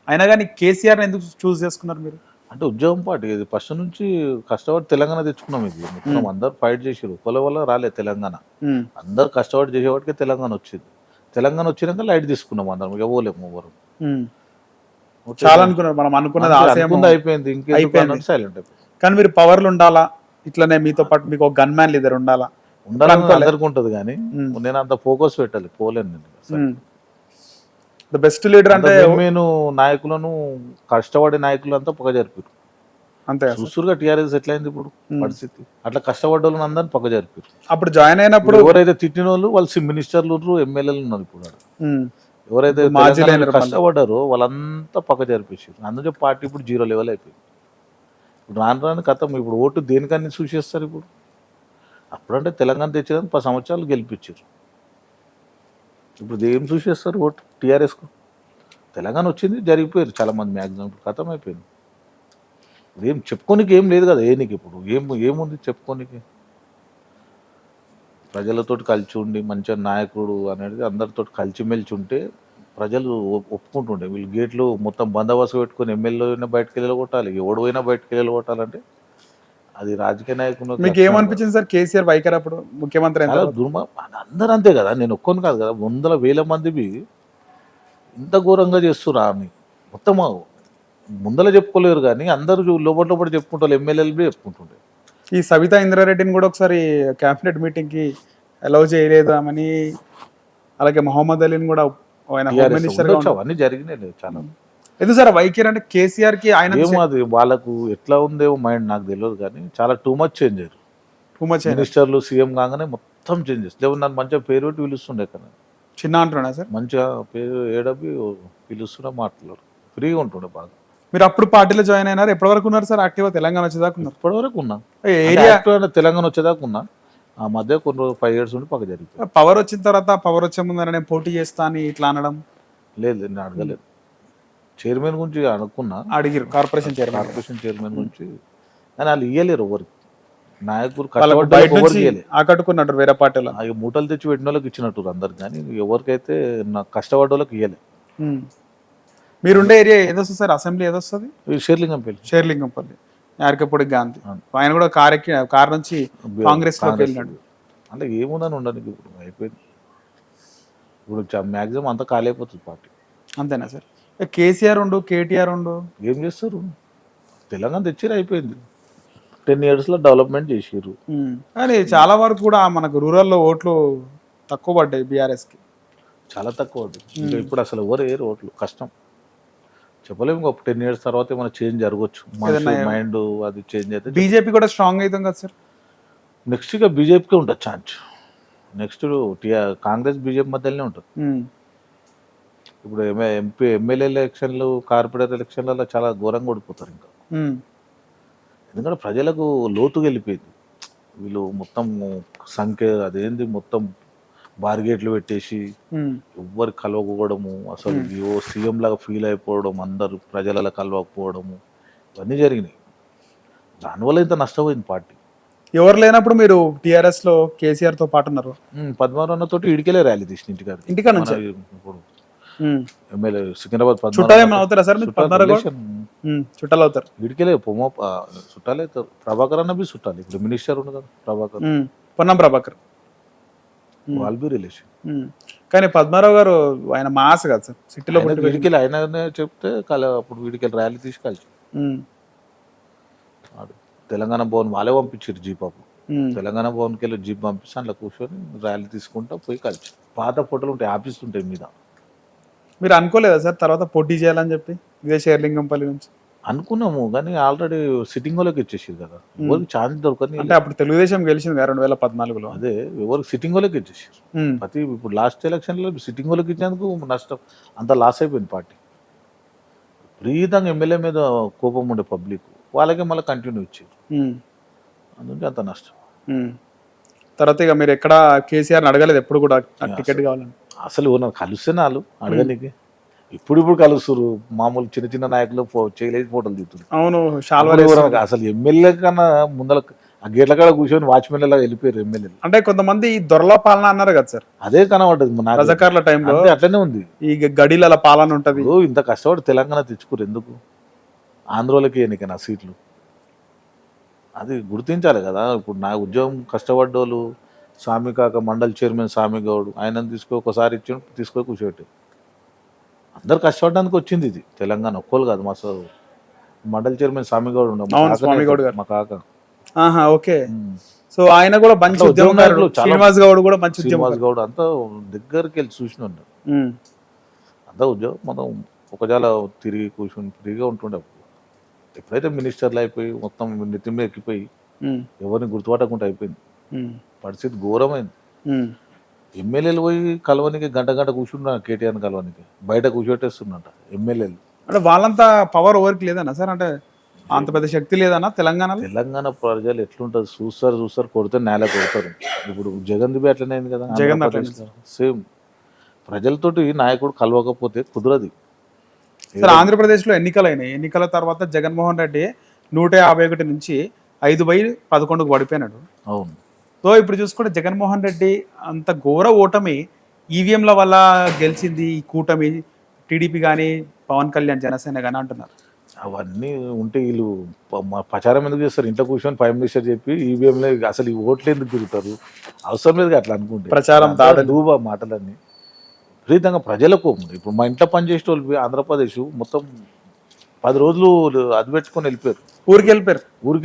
అయినా కానీ కేసీఆర్ ఎందుకు చూస్ చేసుకున్నారు మీరు? అంటే ఉద్యోగం పార్టీ ఇది. ఫస్ట్ నుంచి కష్టపడి తెలంగాణ తెచ్చుకున్నాం. ఇది మొత్తం అందరు ఫైట్ చేసారు, ఒకళ్ళ వల్ల రాలేదు తెలంగాణ. అందరు కష్టపడి చేసేవాడికే తెలంగాణ వచ్చింది. తెలంగాణ వచ్చినాక లైట్ తీసుకున్నాం అందరం, ఇక పోలేము ఎవరు. చాలా అనుకున్నారు, మనం అనుకున్నది అయిపోయింది, ఇంకేంటి సైలెంట్ అయిపోయింది. కానీ మీరు పవర్లు ఉండాలా, ఇట్లనే మీతో పాటు మీకు ఒక గన్ మ్యాన్ లీడర్ ఉండాలా అందరికి ఉంటుంది. కానీ నేను అంత ఫోకస్ పెట్టాలి, పోలేను నేను. బెస్ట్ లీడర్ అంటే నేను నాయకులను, కష్టపడే నాయకులంతా పక్క జరిపారు అంతే. చూస్తురుగా టీఆర్ఎస్ ఎట్లయింది ఇప్పుడు పరిస్థితి. అట్లా కష్టపడ్డ వాళ్ళని అందరిని పక్క జరిపారు. అప్పుడు జాయిన్ అయినప్పుడు ఎవరైతే తిట్టిన వాళ్ళు, వాళ్ళు మినిస్టర్లు, ఎమ్మెల్యేలు ఉన్నారు ఇప్పుడు. ఎవరైతే కష్టపడ్డారో వాళ్ళంతా పక్క జరిపేసారు. అందుకే పార్టీ ఇప్పుడు 0 level అయిపోయింది. ఇప్పుడు రాను కథం. ఇప్పుడు ఓటు దేనికన్నా చూసేస్తారు ఇప్పుడు. అప్పుడంటే తెలంగాణ తెచ్చేదాన్ని 10 సంవత్సరాలు గెలిపించారు. ఇప్పుడు ఏం చూసేస్తారు ఓటు టీఆర్ఎస్కు? తెలంగాణ వచ్చింది, జరిగిపోయారు చాలామంది మ్యాక్సిమం. ఇప్పుడు కథం అయిపోయింది. ఇప్పుడు ఏం చెప్పుకోనికి ఏం లేదు కదా ఏనికి. ఇప్పుడు ఏముంది చెప్పుకోనికి? ప్రజలతోటి కలిసి ఉండి మంచిగా నాయకుడు అనేది అందరితో కలిసిమెలిసి ఉంటే ప్రజలు ఒప్పుకుంటుండే. వీళ్ళు గేట్లు మొత్తం బందోబస్తు పెట్టుకుని ఎమ్మెల్యేనా బయటకు వెళ్ళగొట్టాలి, ఎవడు పోయినా బయటకు వెళ్ళగొట్టాలంటే అది రాజకీయ నాయకులు. మీకు ఏమనిపించింది సార్ కేసీఆర్ వైఖరి అప్పుడు ముఖ్యమంత్రి? అందరూ అంతే కదా, నేను ఒక్కని కాదు కదా, 100,000 మంది ఇంత ఘోరంగా చేస్తురా అని మొత్తం ముందర చెప్పుకోలేరు. కానీ అందరూ లోపల చెప్పుకుంటారు, ఎమ్మెల్యేలు చెప్పుకుంటుండే. ఈ సవితా ఇంద్రారెడ్డిని కూడా ఒకసారి క్యాబినెట్ మీటింగ్కి అలౌ చేయలేదామని, అలాగే మహమ్మద్ అలీని కూడా ఆయన హోమ్ మినిస్టర్ అవన్నీ జరిగినాయి చాలా. ఎందుకు సార్ వైఖరి అంటే కేసీఆర్ కి ఆయన ఏమో అది వాళ్ళకు ఎట్లా ఉందేమో మైండ్ నాకు తెలియదు. కానీ చాలా టూ మచ్ చేంజ్ అయ్యారు. మినిస్టర్లు సీఎం కాగానే మొత్తం చేంజెస్. లేవు నన్ను మంచిగా పేరు పెట్టి పిలుస్తుండే కదా, చిన్న అంటున్నా సార్, మంచిగా పేరు ఏడబి పిలుస్తున్నా, మాట్లాడు ఫ్రీగా ఉంటుండే బాగా. మీరు అప్పుడు పార్టీలో జాయిన్ అయినారు? ఎప్పటి వరకు ఉన్నారు సార్ యాక్టివ్గా? తెలంగాణ వచ్చేదాకా ఉన్నారు? ఇప్పటి వరకు ఉన్నా, ఏరియా తెలంగాణ వచ్చేదాకా ఉన్నా. ఆ మధ్య కొన్ని 5 years ఉండి పక్క జరిగింది. పవర్ వచ్చిన తర్వాత, పవర్ వచ్చే ముందర నేను పోటీ చేస్తా అని ఇట్లా అనడం లేదు, నేను అడగలేదు. చైర్మన్ గురించి అనుకున్నా, అడిగారు కార్పొరేషన్ చైర్మన్ గురించి. కానీ వాళ్ళు ఇయ్యలేరు ఎవరికి. నాయకులు ఆకట్టుకున్నట్టు వేరే పార్టీలో మూటలు తెచ్చి పెట్టిన వాళ్ళకి ఇచ్చినట్టు అందరికి. కానీ ఎవరికైతే నాకు కష్టపడ్డ వాళ్ళకి ఇయ్యలే. మీరుండే ఏరియా ఏదొస్తుంది సార్? అసెంబ్లీ ఏదొస్తుంది? షేర్లింగంపల్లి, యార్కపూడి గాంధీ. ఆయన కూడా కార్ నుంచి కాంగ్రెస్ లోకి వెళ్ళినాడు. అంటే ఏముందని ఉండడానికి ఇప్పుడు అయిపోయింది. ఇప్పుడు మ్యాక్సిమం అంతా ఖాళీ అయిపోతుంది పార్టీ. అంతేనా సార్? కేసీఆర్ ఉండు, కేటీఆర్ ఉండు. ఏం చేస్తారు? తెలంగాణ తెచ్చిరు, అయిపోయింది. 10 yearsలో డెవలప్మెంట్ చేసిర్రు. కానీ చాలా వరకు కూడా మనకు రూరల్లో ఓట్లు తక్కువ పడ్డాయి బీఆర్ఎస్కి. చాలా తక్కువ. ఇంకా ఇప్పుడు అసలు ఎవరు వేయరు ఓట్లు, కష్టం. చెప్పలేము, ఒక 10 years తర్వాత ఏమైనా చేంజ్ జరగవచ్చు, మైండ్ అది చేంజ్ అయితే. బీజేపీ కూడా స్ట్రాంగ్ అవుతుంది కదా సార్. నెక్స్ట్ ఇక బీజేపీకే ఉంటుంది ఛాన్స్. నెక్స్ట్ కాంగ్రెస్ బీజేపీ మధ్యలోనే ఉంటుంది. ఇప్పుడు ఎమ్మెల్యే ఎలక్షన్లు, కార్పొరేటర్ ఎలక్షన్లలో చాలా ఘోరంగా ఓడిపోతారు ఇంకా. ఎందుకంటే ప్రజలకు లోతుగా వెళ్ళిపోయింది. వీళ్ళు మొత్తం సంఖ్య అదేంది, మొత్తం బార్గేట్లు పెట్టేసి ఎవ్వరు కలవకపోవడము, అసలు సీఎం లాగా ఫీల్ అయిపోవడం, అందరు ప్రజలలో కలవకపోవడము, ఇవన్నీ జరిగినాయి. దానివల్ల ఇంత నష్టపోయింది పార్టీ. ఎవరు లేనప్పుడు మీరు టీఆర్ఎస్ లో కేసీఆర్ తో పాటు ఉన్నారు. పద్మారావు తోటి ఇడికెళ్ళే ర్యాలీ తీసిన ఇంటికా నుంచి. ఇప్పుడు ఎమ్మెల్యే సికింద్రాబాద్ చుట్టాలు ఏమైనా అవుతారా సార్ మీరు? పద్మారావు చుట్టాలు అవుతారు. ఇడికెళ్ళే చుట్టాలు అవుతారు. ప్రభాకర్ అన్న బి చుట్టాలి. ఇప్పుడు మినిస్టర్ ఉండదు కదా ప్రభాకర్, పొన్నం ప్రభాకర్, వాళ్ళు బి రిలేషన్. కానీ పద్మారావు గారు ఆయన మాస్ కదా సార్ సిటీలో. వీడికెళ్ళి ఆయన చెప్తే అప్పుడు వీడికెళ్ళి ర్యాలీ తీసి కలిసి తెలంగాణ భవన్ వాళ్ళే పంపించారు జీప్. అప్పుడు తెలంగాణ భవన్కి వెళ్ళి జీప్ పంపిస్తే అందులో కూర్చొని ర్యాలీ తీసుకుంటా పోయి కలిసి. పాత ఫోటోలు ఉంటాయి, ఆఫీస్ ఉంటాయి మీద. మీరు అనుకోలేదా సార్ తర్వాత పోటీ చేయాలని చెప్పి ఇదే షేర్లింగంపల్లి నుంచి? అనుకున్నాము, కానీ ఆల్రెడీ సిట్టింగ్ వాళ్ళకి ఇచ్చేసారు కదా, ఎవరికి ఛాన్స్ దొరకని. అంటే అప్పుడు తెలుగుదేశం గెలిచింది 2014లో. అదే ఎవరికి సిట్టింగ్ వాళ్ళకి ఇచ్చేసారు. ప్రతి ఇప్పుడు లాస్ట్ ఎలక్షన్లో సిట్టింగ్ వాళ్ళకి ఇచ్చేందుకు నష్టం, అంత లాస్ అయిపోయింది పార్టీ. విపరీతంగా ఎమ్మెల్యే మీద కోపం ఉండే పబ్లిక్, వాళ్ళకే మళ్ళీ కంటిన్యూ ఇచ్చారు, అందుకే అంత నష్టం. తర్వాత ఇక మీరు ఎక్కడ కేసీఆర్ని అడగలేదు ఎప్పుడు కూడా టికెట్ కావాలని? అసలు నాకు కలిస్తే నాలు అడగనికి. ఇప్పుడు కలుస్తారు మామూలు చిన్న చిన్న నాయకులు చేయలేదు, ఫోటోలు దిగుతుంది. అవును, అసలు ఎమ్మెల్యే కన్నా ముందర ఆ గేట్ల కాడ కూర్చొని వాచ్మెన్ లాగా వెళ్ళిపోయారు ఎమ్మెల్యేలు. అంటే కొంతమంది దొరల పాలన అన్నారు కదా సార్, అదే కనబడ్డది రజాకార్ల టైంలో. అట్లనే ఉంది, ఈ గడిల పాలన ఉంటది. ఇంత కష్టపడి తెలంగాణ తెచ్చుకోరు ఎందుకు? ఆంధ్రోలకి ఎన్నికైనా సీట్లు అది గుర్తించాలి కదా. ఇప్పుడు నా ఉద్యోగం కష్టపడ్డోళ్ళు, స్వామి కాక మండల్ చైర్మన్ స్వామి గౌడ్, ఆయనను ఒకసారి ఇచ్చి తీసుకొని కూర్చోబెట్టి అందరు కష్టపడడానికి వచ్చింది ఇది తెలంగాణ. ఒక్కళ్ళు కాదు, మా మండల్ చైర్మన్ స్వామి గౌడ్ ఉండే మా కాక. ఓకే. సో ఆయన కూడా మంచి ఉద్యమకారుడు. శ్రీనివాస్ గౌడ్ కూడా మంచి శ్రీనివాస్ గౌడ్ అంతా దగ్గరికి వెళ్ళి చూసిన అంతా ఉద్యోగం. మనం ఒకజాల తిరిగి కూర్చొని ఫ్రీగా ఉంటుండే. ఎప్పుడైతే మినిస్టర్లు అయిపోయి మొత్తం నెత్తిమే ఎక్కిపోయి ఎవరిని గుర్తుపట్టకుండా అయిపోయింది, పరిస్థితి ఘోరమైంది. ఎమ్మెల్యేలు పోయి కలవనికి గంట కూర్చున్నా, కేటీఆర్ కలవనికి బయట కూర్చోటేస్తున్నట ఎమ్మెల్యేలు. అంటే వాళ్ళంతా పవర్ ఎవరికి లేదన్నా సార్? అంటే అంత పెద్ద శక్తి లేదన్నా తెలంగాణ? తెలంగాణ ప్రజలు ఎట్లుంటుంది, చూస్తారు కొడితే నేల కొడతారు. ఇప్పుడు జగన్ బి అట్లనే అయింది కదా, జగన్ సేమ్. ప్రజలతోటి నాయకుడు కలవకపోతే కుదరదు. సార్ ఆంధ్రప్రదేశ్లో ఎన్నికలైనాయి. ఎన్నికల తర్వాత జగన్మోహన్ రెడ్డి 151 నుంచి 5/11 పడిపోయినాడు. అవును. సో ఇప్పుడు చూసుకుంటే జగన్మోహన్ రెడ్డి అంత ఘోర ఓటమి ఈవీఎంల వల్ల గెలిచింది ఈ కూటమి, టీడీపీ కానీ పవన్ కళ్యాణ్ జనసేన కానీ అంటున్నారు. అవన్నీ ఉంటే వీళ్ళు ప్రచారం ఎందుకు చేస్తారు? ఇంట్లో కూర్చొని ప్రైమ్ మినిస్టర్ చెప్పి ఈవీఎంలో అసలు ఈ ఓట్లు ఎందుకు తిరుగుతారు? అవసరం లేదు అట్లా అనుకుంటే. ప్రచారం దూబా మాటలన్నీ విపరీతంగా ప్రజలకు. ఇప్పుడు మా ఇంట్లో పనిచేసే వాళ్ళు ఆంధ్రప్రదేశ్ మొత్తం 10 రోజులు అది పెట్టుకొని వెళ్ళిపోయారు, ఊరికి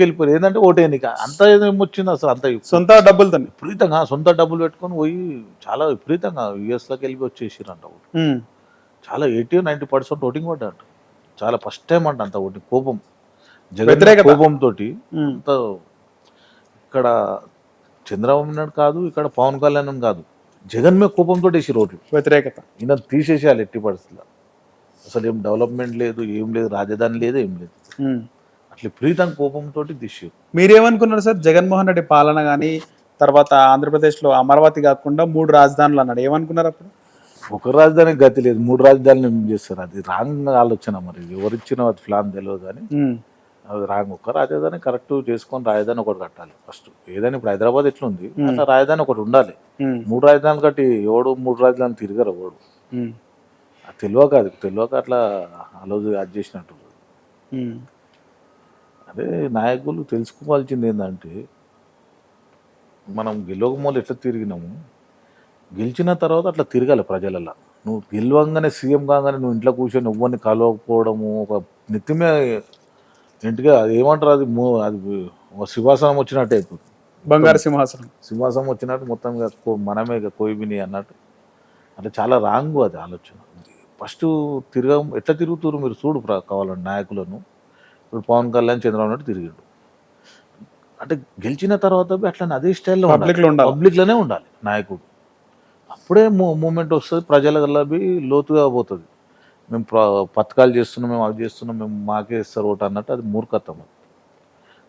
వెళ్ళిపోయారు. ఏంటంటే ఓటు ఎన్నిక అంత ఏమొచ్చింది అసలు, అంత సొంత డబ్బులతో విపరీతంగా సొంత డబ్బులు పెట్టుకొని పోయి చాలా విపరీతంగా యుఎస్లోకి వెళ్ళి వచ్చేసిరంట. చాలా 80-90% ఓటింగ్ పడ్డారు. చాలా ఫస్ట్ టైం అంట అంత ఓటింగ్. కోపం, జగన్ కోపంతో అంత. ఇక్కడ చంద్రబాబు నాయుడు కాదు, ఇక్కడ పవన్ కళ్యాణ్ కాదు, జగన్ మీద కోపంతో వేసి రోడ్లు వ్యతిరేకత. ఈయన తీసేసేయాలి ఎట్టి పరిస్థితుల్లో. అసలు ఏం డెవలప్మెంట్ లేదు, ఏం లేదు, రాజధాని లేదు, ఏం లేదు. అట్లా విపరీతంగా కోపంతో తీసేది. మీరేమనుకున్నారు సార్ జగన్మోహన్ రెడ్డి పాలన కానీ తర్వాత ఆంధ్రప్రదేశ్లో అమరావతి కాకుండా 3 రాజధానులు అన్నాడు, ఏమనుకున్నారు అప్పుడు? ఒక రాజధానికి గతి లేదు, 3 రాజధానులు ఏం చేస్తారు? అది రాంగ్ ఆలోచన. మరి ఎవరిచ్చిన అది ప్లాన్ తెలియదు కానీ అది రాంగ్. ఒక రాజధాని కరెక్ట్ చేసుకొని రాజధాని ఒకటి కట్టాలి ఫస్ట్. ఏదైనా ఇప్పుడు హైదరాబాద్ ఎట్లుంది అట్లా రాజధాని ఒకటి ఉండాలి. 3 రాజధానులు కట్టి ఎవడు 3 రాజధానులు తిరగరు ఎవడు. తెలియక అట్లా ఆలోచన అది చేసినట్టు. అదే నాయకులు తెలుసుకోవాల్సింది ఏంటంటే, మనం గెలవక మూలు ఎట్లా తిరిగినాము, గెలిచిన తర్వాత అట్లా తిరగాలి ప్రజలలో. నువ్వు గెలవంగానే సీఎం కాగానే నువ్వు ఇంట్లో కూర్చొని ఎవరిని కలవకపోవడము, ఒక నెత్తిమే ఇంటిగా అది ఏమంటారు, అది అది ఒక సింహాసనం వచ్చినట్టే అయిపోతుంది. బంగారు సింహాసనం. సింహాసనం వచ్చినట్టు మొత్తం ఇక మనమే ఇక కోయిబిని అన్నట్టు. అంటే చాలా రాంగ్ అది ఆలోచన. ఫస్ట్ ఎట్లా తిరుగుతున్నారు మీరు చూడు కావాలండి నాయకులను. ఇప్పుడు పవన్ కళ్యాణ్ చంద్రబాబు నాయుడు తిరిగిండు, అంటే గెలిచిన తర్వాత అట్లనే అదే స్టైల్లో పబ్లిక్లోనే ఉండాలి నాయకుడు. అప్పుడే మూమెంట్ వస్తుంది, ప్రజల లోతుగా పోతుంది. మేము పథకాలు చేస్తున్నాం, మేము అవి చేస్తున్నాం, మేము మాకే ఇస్తారు ఓటు అన్నట్టు అది మూర్ఖత్వం.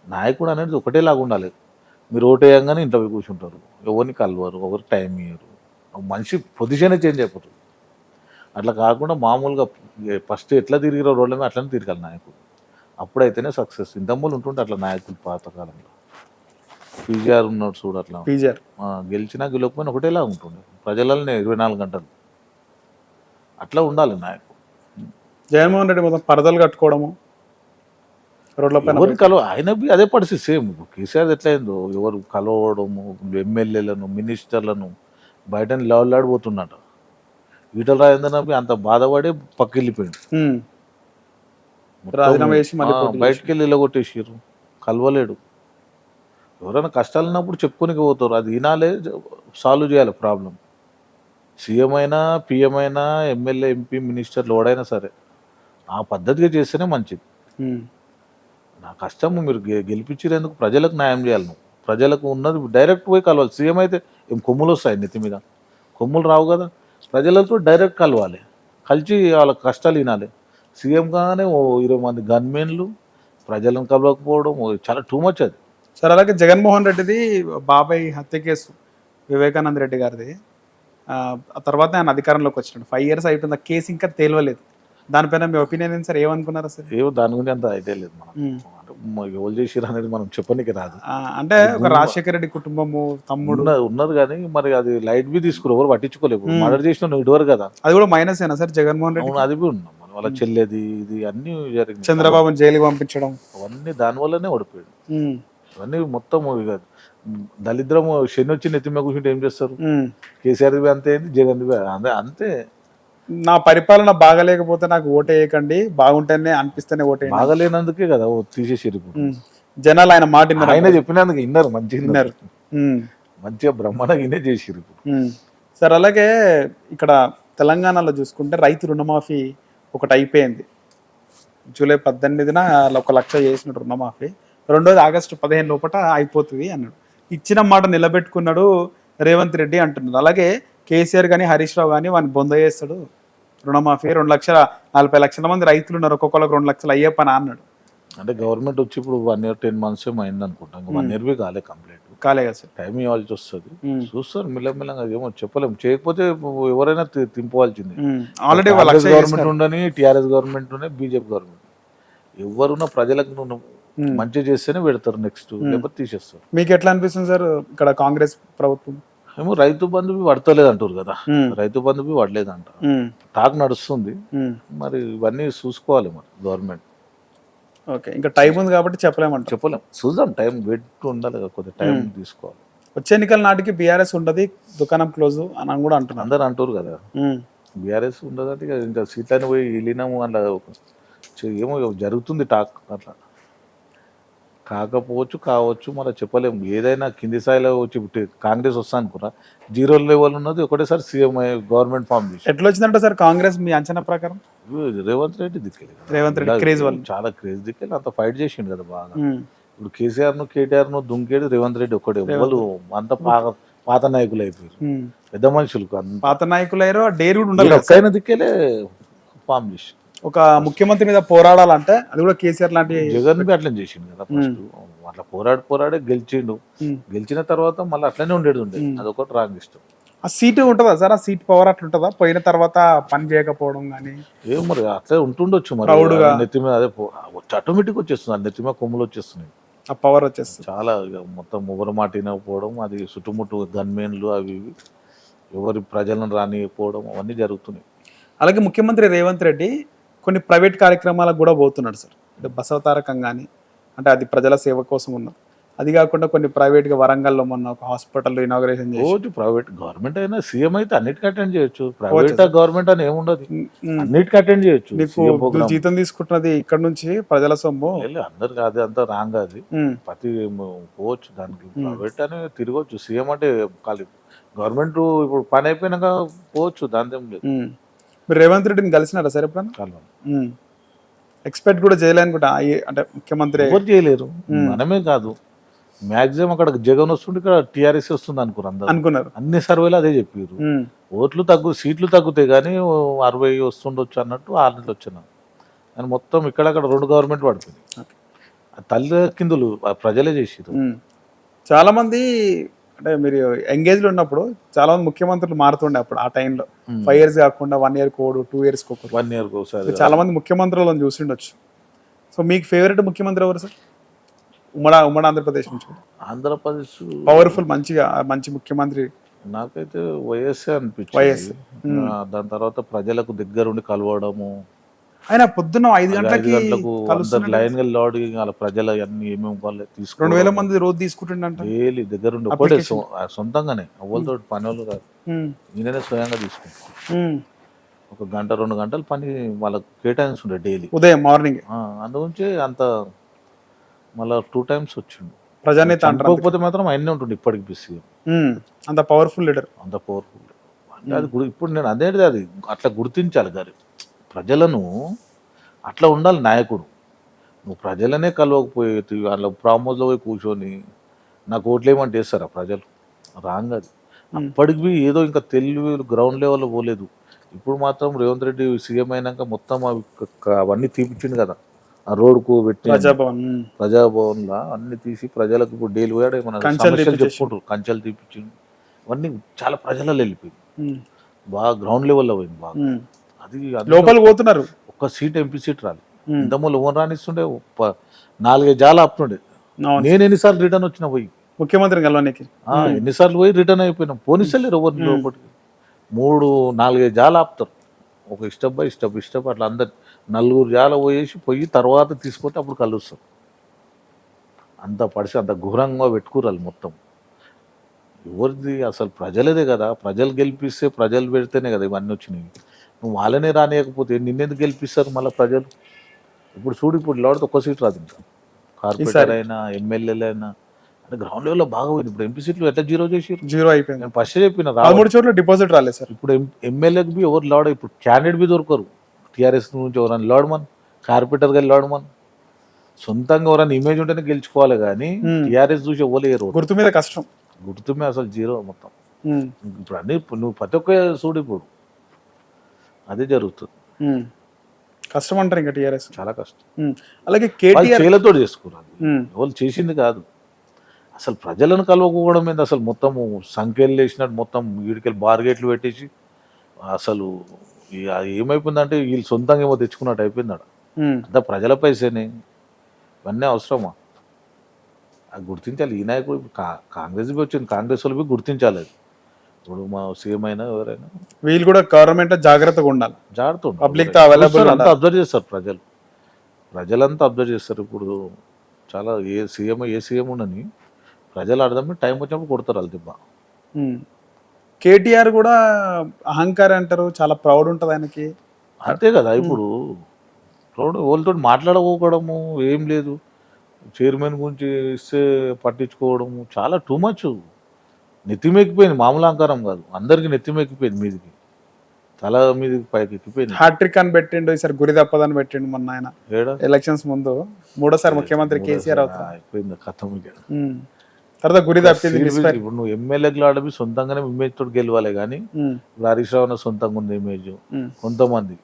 నాయకుడు అనేది ఒకటేలాగా ఉండాలి. మీరు ఓటు వేయంగానే ఇంట్లో పోయి కూర్చుంటారు, ఎవరిని కలవరు, ఎవరు టైం ఇయ్యరు, మనిషి పొజిషనే చేంజ్ అయిపోతుంది. అట్లా కాకుండా మామూలుగా ఫస్ట్ ఎట్లా తిరిగిరో రోడ్ల మీద అట్లనే తిరగాలి నాయకుడు. అప్పుడైతేనే సక్సెస్. ఇంతమ్మలు ఉంటుంటే అట్లా నాయకులు పాతకాలంలో. పీజీఆర్ ఉన్నాడు చూడు, అట్లా గెలిచినా గెలవకపోయినా ఒకటేలా ఉంటుండే, ప్రజలనే 24 గంటలు అట్లా ఉండాలి నాయకుడు. జగన్మోహన్ రెడ్డి మొత్తం పరదలు కట్టుకోవడము, ఎవరిని కలవ, ఆయన అదే పరిస్థితి సేమ్. కేసీఆర్ ఎట్లయిందో, ఎవరు కలవడము, ఎమ్మెల్యేలను మినిస్టర్లను బయట లాడిపోతున్నట్టు. ఈటల రాజేందర్ అంత బాధపడి పక్కెళ్ళిపోయింది, బయటకు వెళ్ళి ఇలాగొట్టేసారు, కలవలేడు. ఎవరైనా కష్టాలు ఉన్నప్పుడు చెప్పుకొని పోతారు, అది వినాలే, సాల్వ్ చేయాలి ప్రాబ్లం. సీఎం అయినా పిఎం అయినా ఎమ్మెల్యే ఎంపీ మినిస్టర్లు ఎవడైనా సరే ఆ పద్ధతిగా చేస్తేనే మంచిది. నా కష్టము మీరు గెలిపించేందుకు ప్రజలకు న్యాయం చేయాలి. నువ్వు ప్రజలకు ఉన్నది డైరెక్ట్ పోయి కలవాలి. సీఎం అయితే ఏం కొమ్ములు వస్తాయి నెత్తి మీద, కొమ్ములు రావు కదా. ప్రజలతో డైరెక్ట్ కలవాలి, కలిసి వాళ్ళ కష్టాలు వినాలి. సీఎం కాగానే 20 మంది గన్మెన్లు, ప్రజలను కలవకపోవడం చాలా టూ మచ్ అది. సరే, అలాగే జగన్మోహన్ రెడ్డిది బాబాయ్ హత్య కేసు వివేకానంద రెడ్డి గారిది, ఆ తర్వాత ఆయన అధికారంలోకి వచ్చినాడు. 5 years అయిపోయింది, ఆ కేసు ఇంకా తేలవలేదు. దానిపైన మీ ఒపీనియన్ ఏంటి సార్, ఏమనుకున్నారు సార్? దాని గురించి అంత ఐడియా లేదు. మనం ఎవరు చేసిరు అనేది మనం చెప్పనికి రాదు. అంటే ఒక రాజశేఖర రెడ్డి కుటుంబము తమ్ముడు ఉన్నారు కానీ మరి అది లైట్ బి తీసుకురు, ఎవరు పట్టించుకోలేదు. మర్డర్ చేసిన ఇటువరు కదా, అది కూడా మైనస్ అయినా సార్ జగన్మోహన్ రెడ్డి? అది ఉన్నాం వాళ్ళ చెల్లెది, ఇది అన్ని జరిగింది. చంద్రబాబుని జైలుకి పంపించడం అవన్నీ దానివల్లనే ఓడిపోయాడు. అవన్నీ మొత్తం దళిద్రము శని వచ్చి నెత్తిమే కూర్చుంటే ఏం చేస్తారు? కేసీఆర్ అంతే, జగన్ అంతే. నా పరిపాలన బాగలేకపోతే నాకు ఓటేయకండి, బాగుంటేనే అనిపిస్తేనే ఓటేయండి. బాగలేనందుకే కదా తీసేసారు. జనాలు ఆయన మాట ఆయన చెప్పినందుకు విన్నారు, మంచిగా విన్నారు, మంచిగా బ్రహ్మాండంగా వినే చేసిరు. సార్, అలాగే ఇక్కడ తెలంగాణలో చూసుకుంటే రైతు రుణమాఫీ ఒకటి అయిపోయింది. జూలై 18న 1 లక్ష చేసినాడు రుణమాఫీ. రెండోది ఆగస్టు 15 లోపల అయిపోతుంది అన్నాడు. ఇచ్చిన మాట నిలబెట్టుకున్నాడు రేవంత్ రెడ్డి అంటున్నారు. అలాగే కేసీఆర్ కానీ హరీష్ రావు కానీ వాడిని బొంద చేస్తాడు రుణమాఫీ. 2,40 లక్షల మంది రైతులు ఉన్నారు, ఒక్కొక్కరికి 2 లక్షలు అయ్యే పని అన్నాడు. అంటే గవర్నమెంట్ వచ్చి ఇప్పుడు 1 year 10 months అయింది అనుకుంటాం. 1 year కాలే, కంప్లీట్ కాలే కదా సార్. టైం ఇవ్వాల్సి వస్తుంది. చూస్తారు మెల్లమెల్లగా, ఏమో చెప్పలేము. చేయకపోతే ఎవరైనా తింపవలసింది. ఆల్రెడీ గవర్నమెంట్ ఉండని, టీఆర్ఎస్ గవర్నమెంట్ ఉండే, బీజేపీ గవర్నమెంట్, ఎవరున్నా ప్రజలకు మంచి చేస్తేనే పెడతారు, నెక్స్ట్ లేకపోతే తీసేస్తారు. మీకు ఎట్లా అనిపిస్తుంది సార్ ఇక్కడ కాంగ్రెస్ ప్రభుత్వం? ఏమో రైతు బంధు పడతలేదు అంటారు కదా, రైతు బంధు పడలేదంట, టాక్ నడుస్తుంది. మరి ఇవన్నీ చూసుకోవాలి మరి గవర్నమెంట్. ఓకే, ఇంకా టైం ఉంది కాబట్టి చెప్పలేం, చూద్దాం, టైం వెయిట్ ఉండాలి, కొద్దిగా టైం తీసుకోవాలి. వచ్చే ఎన్నికల నాటికి బీఆర్ఎస్ ఉండదు, దుకాణం క్లోజ్ అని కూడా అంటున్నారు, అందరు అంటారు కదా. బీఆర్ఎస్ ఉండదంటే ఇంకా సీట్లని పోయి వెళ్ళినాము అట్లా ఏమో జరుగుతుంది టాక్. అట్లా కాకపోవచ్చు, కావచ్చు, మళ్ళీ చెప్పలేము. ఏదైనా కింది స్థాయిలో వచ్చి కాంగ్రెస్ వస్తా అనుకున్నా, 0 level ఉన్నది ఒకటేసారి సీఎం గవర్నమెంట్ ఫామ్ చేసి. ఎట్లా వచ్చిందంటే సార్ కాంగ్రెస్ మీ అంచనా ప్రకారం? రేవంత్ రెడ్డి దిక్కేది, చాలా క్రేజ్ దిక్కేది, అంత ఫైట్ చేసిండు కదా బాగా. ఇప్పుడు కేసీఆర్ను కేటీఆర్ను దుంకేడు రేవంత్ రెడ్డి ఒక్కడే. వాళ్ళు అంత పాత నాయకులు అయిపోయారు, పెద్ద మనుషులు, పాత నాయకులు అయ్యారు. డేర్ కూడా ఉండాలి, దిక్కేలే ఫామ్ చేసి. ఒక ముఖ్యమంత్రి మీద పోరాడాలంటే అది కూడా కేసీఆర్ లాంటి, జగన్ బి అట్లనే చేసిండు కదా ఫస్ట్. అట్లా పోరాడే గెలిచిండు. గెలిచిన తర్వాత మళ్ళీ అట్లనే ఉండేది, అదొకటి రాంగ్ ఇష్టం. ఆ సీటు ఉంటుందా సార్, ఆ సీట్ పవర్ అట్లా ఉంటుందా? పోయిన తర్వాత పని చేయకపోవడం కానీ ఏమో మరి అట్లే ఉంటుండొచ్చు. మరి నెత్తి మీద అదే ఆటోమేటిక్ వచ్చేస్తుంది, నెత్తి మీద కొమ్ములు వచ్చేస్తున్నాయి, ఆ పవర్ వచ్చేస్తుంది. చాలా మొత్తం ఉబరమాటినకపోవడం, అది చుట్టుముట్టు గన్మెన్లు అవి ఎవరి ప్రజలను రానిపోవడం అవన్నీ జరుగుతున్నాయి. అలాగే ముఖ్యమంత్రి రేవంత్ రెడ్డి కొన్ని ప్రైవేట్ కార్యక్రమాలకు కూడా పోతున్నాడు సార్. అంటే బసవతారకం కానీ, అంటే అది ప్రజల సేవ కోసం ఉన్నది. అది కాకుండా కొన్ని ప్రైవేట్ గా వరంగల్లో మొన్న ఒక హాస్పిటల్ ఇనాగ్రేషన్ చేసి రోజు ప్రైవేట్ గవర్నమెంట్ అయినా సీఎం అయితే అన్నిటికీ అటెండ్ చేయొచ్చు, ప్రైవేట్ గవర్నమెంట్ అని ఏముండదు, అన్నిటికీ అటెండ్ చేయొచ్చు. నీకు నువ్వు జీతం తీసుకుంటున్నది ఇక్కడ నుంచి ప్రజల సొమ్ము. అందరు కాదు, అంతా రాంగ్ అది, ప్రతి పోవచ్చు దానికి, ప్రైవేట్ అని తిరగవచ్చు. సీఎం అంటే ఖాళీ గవర్నమెంట్ ఇప్పుడు పని అయిపోయినాక పోవచ్చు, దాని ఏం లేదు. మీరు రేవంత్ రెడ్డిని కలిసినారా సరే ఎప్పుడన్నా? కలవాలి, ఎక్స్పెక్ట్ కూడా చేయలేనుకుంటా, అంటే ముఖ్యమంత్రి ఎవరు చేయలేరు, మనమే కాదు. మాక్సిమం అక్కడ జగన్ వస్తుంటే ఇక్కడ టీఆర్ఎస్ వస్తుంది అనుకున్నారు. అన్ని సర్వేలు అదే చెప్పారు. ఓట్లు సీట్లు తగ్గుతాయి కానీ 60 వస్తుండొచ్చు అన్నట్టు 6 నెలలు వచ్చినాం. కానీ మొత్తం ఇక్కడక్కడ 2 గవర్నమెంట్ పడుతుంది. తల్లి కిందులు ప్రజలే చేసారు. చాలా మంది అంటే మీరు ఎంగేజ్లో ఉన్నప్పుడు చాలా మంది ముఖ్యమంత్రులు మారుతుండే అప్పుడు ఆ టైంలో 5 years కాకుండా 1 year code 2 years code 1 year ఒకసారి చాలా మంది ముఖ్యమంత్రులను చూసిండొచ్చు. సో మీకు ఫేవరెట్ ముఖ్యమంత్రి ఎవరు సార్? ఉమ్మడి ఆంధ్రప్రదేశ్ నుంచి. ఆంధ్రప్రదేశ్ పవర్ఫుల్ మంచి ముఖ్యమంత్రి నాకైతే వైఎస్ఏ అనిపించింది. దాని తర్వాత ప్రజలకు దగ్గరుండి కలవడము, ఆయన పొద్దున్న 5 గంటలకు లైన్ గా లోడి వాళ్ళ ప్రజలు అన్ని ఏమేమి తీసుకు 2000 మంది రోజు తీసుకుంటుండంట డైలీ దగ్గరుండి. ఒకటే సొంతంగానే అవ్వలతో పని వాళ్ళు కాదు, ఈయననే స్వయంగా తీసుకుంటాం. 1 గంట 2 గంటలు పని వాళ్ళకి కేటాయించుండే డైలీ, ఉదయం మార్నింగ్. అందుగురించి అంత మళ్ళా 2 times వచ్చిండు. ప్రజానేత అనుకోకపోతే మాత్రం ఆయనే ఉంటుండే ఇప్పటికి బిసి. అంత పవర్ఫుల్ లీడర్, అంత పవర్ఫుల్. అంటే అది ఇప్పుడు నేను అదేంటిది, అది అట్లా గుర్తించాలి గారి ప్రజలను, అట్లా ఉండాలి నాయకుడు. నువ్వు ప్రజలనే కలవకపోయి వాళ్ళ ప్రామోజ్లో పోయి కూర్చొని నాకు ఓట్లేమంటే వేస్తారా ప్రజలు? రాంగ్ అది. అప్పటికి ఏదో ఇంకా తెలివి గ్రౌండ్ లెవెల్లో పోలేదు. ఇప్పుడు మాత్రం రేవంత్ రెడ్డి సీఎం అయినాక మొత్తం అవన్నీ తీపిచ్చిండు కదా, ఆ రోడ్కు పెట్టి ప్రజాభవన్లా అన్ని తీసి ప్రజలకు ఇప్పుడు డైలీ పోయాడు మన సమస్యలు చెప్పుకుంటారు, కంచెలు తీపిచ్చిండు. అవన్నీ చాలా ప్రజలలో వెళ్ళిపోయింది, బాగా గ్రౌండ్ లెవెల్లో పోయింది బాగా. అది లోపల పోతున్నారు. ఒక్క సీట్ ఎంపీ సీట్ రాలి, ఇంతమూలు ఓన్ రానిస్తుండే 4-5 జాలు ఆపుతుండే. నేను ఎన్నిసార్లు రిటర్న్ వచ్చినా పోయి ముఖ్యమంత్రిని కలవడానికి, ఎన్నిసార్లు పోయి రిటర్న్ అయిపోయినా, పోనిస్తలేరు ఎవరిని లోపలికి. 3-4-5 జాలు ఆపుతారు, ఒక స్టెప్ బై స్టెప్ అట్లా అందరు 4 జాల పోయి తర్వాత తీసుకుంటే అప్పుడు కలుస్తారు. అంత అంత ఘోరంగా పెట్టుకురాలి మొత్తం. ఎవరిది అసలు? ప్రజలదే కదా, ప్రజలు గెలిపిస్తే ప్రజలు పెడితేనే కదా ఇవన్నీ వచ్చినాయి. నువ్వు వాళ్ళనే రానియకపోతే నిన్నెందుకు గెలిపిస్తారు మళ్ళీ ప్రజలు? ఇప్పుడు చూడు, ఇప్పుడు లోడితే 1 సీట్ రాదు ఇంకా, కార్పొరేటర్ అయినా ఎమ్మెల్యేలు అయినా. అంటే గ్రౌండ్ లెవెల్లో బాగా పోయింది. ఇప్పుడు ఎంపీ సీట్లు ఎట్లా జీరో అయిపోయింది. నేను ఫస్ట్ చెప్పిన 3 చోట్ల డిపాజిట్ రాలేదు సార్. ఇప్పుడు ఎమ్మెల్యేకి బి ఎవరు లోడ, ఇప్పుడు క్యాండిడేట్ బి దొరకరు. టీఆర్ఎస్ నుంచి ఎవరైనా లోడమన్, కార్పొరేటర్ గా లోడమన్, సొంతంగా ఎవరైనా ఇమేజ్ ఉంటేనే గెలుచుకోవాలి కానీ టీఆర్ఎస్ చూసి ఇవ్వలేరు. గుర్తు మీద కష్టం, గుర్తు మీద అసలు జీరో మొత్తం. ఇప్పుడు అన్ని నువ్వు ప్రతి ఒక్క చూడు ఇప్పుడు అదే జరుగుతుంది. కష్టం అంటారు ఇంకా టీఆర్ఎస్, చాలా కష్టం. అలాగే కేటీఆర్ చేలతో చేసుకున్నారు, ఎవరు చేసింది కాదు. అసలు ప్రజలను కలవకపోవడం మీద అసలు మొత్తం సంఖ్యలు వేసినట్టు మొత్తం వీడికెళ్ళి బార్గేట్లు పెట్టేసి అసలు ఏమైపోయిందంటే వీళ్ళు సొంతంగా ఏమో తెచ్చుకున్నట్టు అయిపోయింది. అంతా ప్రజల పైసేనే. ఇవన్నీ అవసరమా? అది గుర్తించాలి. ఈ నాయకుడు కాంగ్రెస్ వచ్చింది, కాంగ్రెస్ వాళ్ళు గుర్తించాలి. అది ఇప్పుడు మా సీఎం అయినా ఎవరైనా వీళ్ళు కూడా గవర్నమెంట్ జాగ్రత్తగా ఉండాలి, జాగ్రత్త పబ్లిక్ అవైలబుల్ అంతా అబ్జర్వ్ చేస్తారు ప్రజలంతా అబ్జర్వ్ చేస్తారు. ఇప్పుడు చాలా ఏ సీఎం ఉండని ప్రజలు అర్థం టైం వచ్చినప్పుడు కొడతారు వాళ్ళు దెబ్బ. కేటీఆర్ కూడా అహంకారం అంటారు, చాలా ప్రౌడ్ ఉంటుంది ఆయనకి. అంతే కదా, ఇప్పుడు ప్రౌడ్ వాళ్ళతో మాట్లాడుకోవడము ఏం లేదు. చైర్మన్ గురించి ఇస్తే పట్టించుకోవడము చాలా టూ మచ్. నెత్తిమెక్కిపోయింది, మామూలు అహంకారం కాదు, అందరికి నెత్తిమెక్కిపోయింది, మీదికి తల మీదకి పైకి ఎక్కిపోయింది. హ్యాట్రిక్ అని పెట్టిండు, ఈసారి గురి తప్పదని పెట్టిండు మొన్న ఆయన ఎలక్షన్స్ ముందు. 3వ ముఖ్యమంత్రి కేసీఆర్ అయిపోయింది కథం. తర్వాత గురి తప్పింది. ఇప్పుడు నువ్వు ఎమ్మెల్యేలు ఆడవి సొంతంగానే ఇమేజ్ తోటి గెలవాలి కానీ ఇప్పుడు హరీష్ రావు సొంతంగా ఉంది ఇమేజ్. కొంతమంది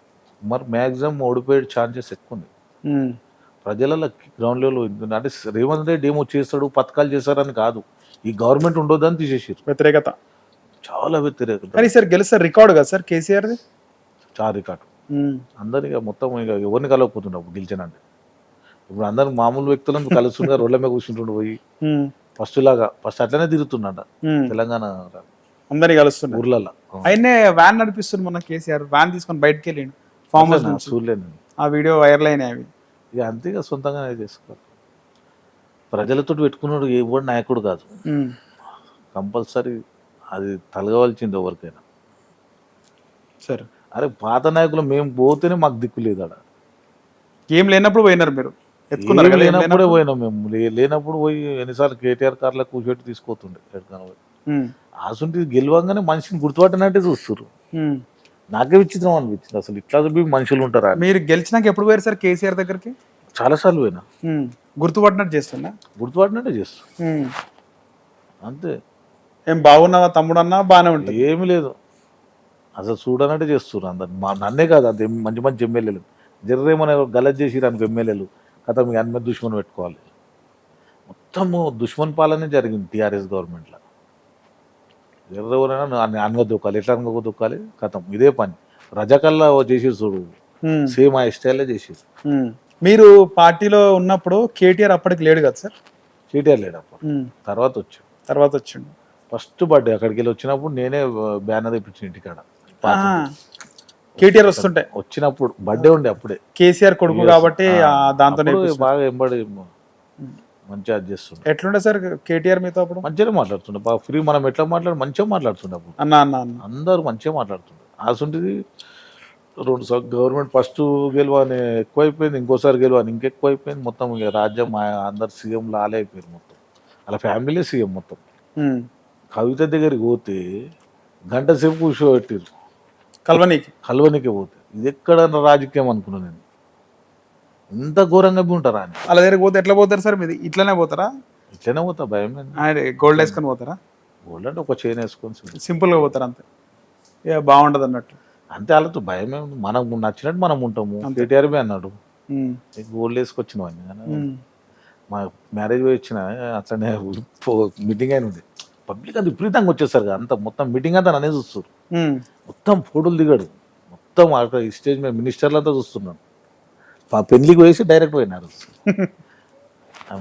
మరి మ్యాక్సిమం ఓడిపోయే ఛాన్సెస్ ఎక్కువ ఉంది ప్రజలలో గ్రౌండ్ లెవెల్. అంటే రేవంత్ రెడ్డి ఏమో చేస్తాడు, పథకాలు చేస్తారని కాదు, ఈ గవర్నమెంట్ ఉండొద్దని తీసేసారు. వ్యతిరేకత, చాలా వ్యతిరేకత. కానీ సార్ గెలిస్తే రికార్డు కదా సార్ కేసీఆర్ది, చాలా రికార్డు. అందరికీ మొత్తం ఇక ఎవరిని కలవకపోతుండే గెలిచానంటే. ఇప్పుడు అందరికి మామూలు వ్యక్తులను కలుస్తుండే, రోడ్ల మీద కూర్చుంటుండే పోయి ఫస్ట్ అట్లనే తిరుగుతున్నాడ తెలంగాణ అందరినీ కలుస్తుండే ఊర్లలో. ఆయనే వ్యాన్ నడిపిస్తుంది మొన్న కేసీఆర్, వ్యాన్ తీసుకొని బయటకు వెళ్ళిండు ఫామ్ హౌస్. చూడలేను, ఆ వీడియో వైరల్ అయినాయి అవి. ఇక అంతేగా సొంతంగానే చేసుకోవాలి. ప్రజలతో పెట్టుకున్నాడు ఎవడు నాయకుడు కాదు, కంపల్సరీ అది తలగవలసింది ఎవరికైనా. సరే, అరే పాత నాయకులు మేము పోతేనే మాకు దిక్కు లేదు ఆడ. ఏం లేనప్పుడు పోయినారు మీరు, ఎత్తుకున్నారు ఏం కదా, ఏం లేనప్పుడే లేనప్పుడు? పోయినాం మేము. లేనప్పుడు పోయి ఎన్నిసార్లు కేటీఆర్ కార్లో కూర్చోటి తీసుకుపోతుండే ఎక్కడికైనా పోయి. ఉమ్, ఆసుంటి గెలవంగానే మనిషిని గుర్తుపట్టినట్టే చూస్తారు. ఉమ్. నాకే విచిత్రం అనిపించింది అసలు ఇట్లా మనుషులు ఉంటారా అని. మీరు గెలిచినాక ఎప్పుడు పోయారు సార్ కేసీఆర్ దగ్గరికి? చాలాసార్లు పోయినా, గుర్తుపట్టినట్టు చేస్తున్నా. గుర్తుపట్టినట్టే చేస్తాం అంతే. ఏం బాగున్నావా తమ్ముడు అన్నా బాగానే ఉంటుంది. ఏమీ లేదు అసలు, చూడనట్టే చేస్తున్నారు అందరు. నన్నే కాదు అంత మంచి మంచి ఎమ్మెల్యేలు జర్రేమని గలత్ చేసిరు అనుకో ఎమ్మెల్యేలు, కథ మీ అన్ని దుష్మన్ పెట్టుకోవాలి. మొత్తము దుష్మన్ పాలనే జరిగింది టీఆర్ఎస్ గవర్నమెంట్లో. ఎవరెవరైనా అనగ దొక్కాలి, ఎట్లా అనగ దొక్కాలి, కథం ఇదే పని. రజకల్లా చేసి చూడు, సేమ్ ఆ స్టైల్లో చేసేది. మీరు పార్టీలో ఉన్నప్పుడు కేటీఆర్ అప్పటికి లేడు కదా సార్? కేటీఆర్ లేడు అప్పుడు, తర్వాత వచ్చిండు. ఫస్ట్ బర్త్డే అక్కడికి వెళ్ళి వచ్చినప్పుడు నేనే బ్యానర్ తెప్పించిన ఇంటికాడ. కేటీఆర్ వస్తుంటే వచ్చినప్పుడు బర్త్డే ఉండే అప్పుడే, కేసీఆర్ కొడుకు కాబట్టి దాంతో బాగా ఎంబడి మంచిగా అది చేస్తుండే. ఎట్లుండే సార్ కేటీఆర్ మీతో అప్పుడు? మంచిగానే మాట్లాడుతుండే, బాగా ఫ్రీ. మనం ఎట్లా మంచిగా మాట్లాడుతుండే అప్పుడు. అందరూ మంచిగా మాట్లాడుతుండే. అసంటిది 2 గవర్నమెంట్ ఫస్ట్ గెలవని ఎక్కువైపోయింది, ఇంకోసారి గెలవని ఇంకెక్కువ అయిపోయింది. మొత్తం ఇక రాజ్యం అందరు సీఎం లాలే అయిపోయారు మొత్తం. అలా ఫ్యామిలీ సీఎం మొత్తం. కవిత దగ్గరికి పోతే గంట సేపు కూర్చోబెట్టారు కల్వనికి పోతే. ఇది ఎక్కడ రాజకీయం అనుకున్నాను నేను, ఇంత ఘోరంగా ఉంటారా అని. అలా దగ్గరికి పోతే ఎట్లా పోతారు సార్? మీది ఇట్లనే పోతారా? ఇట్లనే పోతా, భయం గోల్డ్ వేసుకొని పోతారా? గోల్డ్ అంటే ఒక చైన్ వేసుకొని సింపుల్ గా పోతారు అంతే, ఇక బాగుంటది అన్నట్టు అంతే. వాళ్ళతో భయమే, మనకు నచ్చినట్టు మనం ఉంటాము. కేటీఆర్ బి అన్నాడు గోల్డ్ వేసుకొచ్చిన వాడిని. మా మ్యారేజ్ పోయి వచ్చిన అట్లనే మీటింగ్ అయిన ఉంది. పబ్లిక్ అంతా విపరీతంగా వచ్చేసారు కదా, అంత మొత్తం మీటింగ్ అంతా నన్నే చూస్తారు. మొత్తం ఫోటోలు దిగాడు, మొత్తం అక్కడ స్టేజ్ మీద మినిస్టర్లంతా చూస్తున్నాను. పెళ్లికి వేసి డైరెక్ట్ పోయినారు.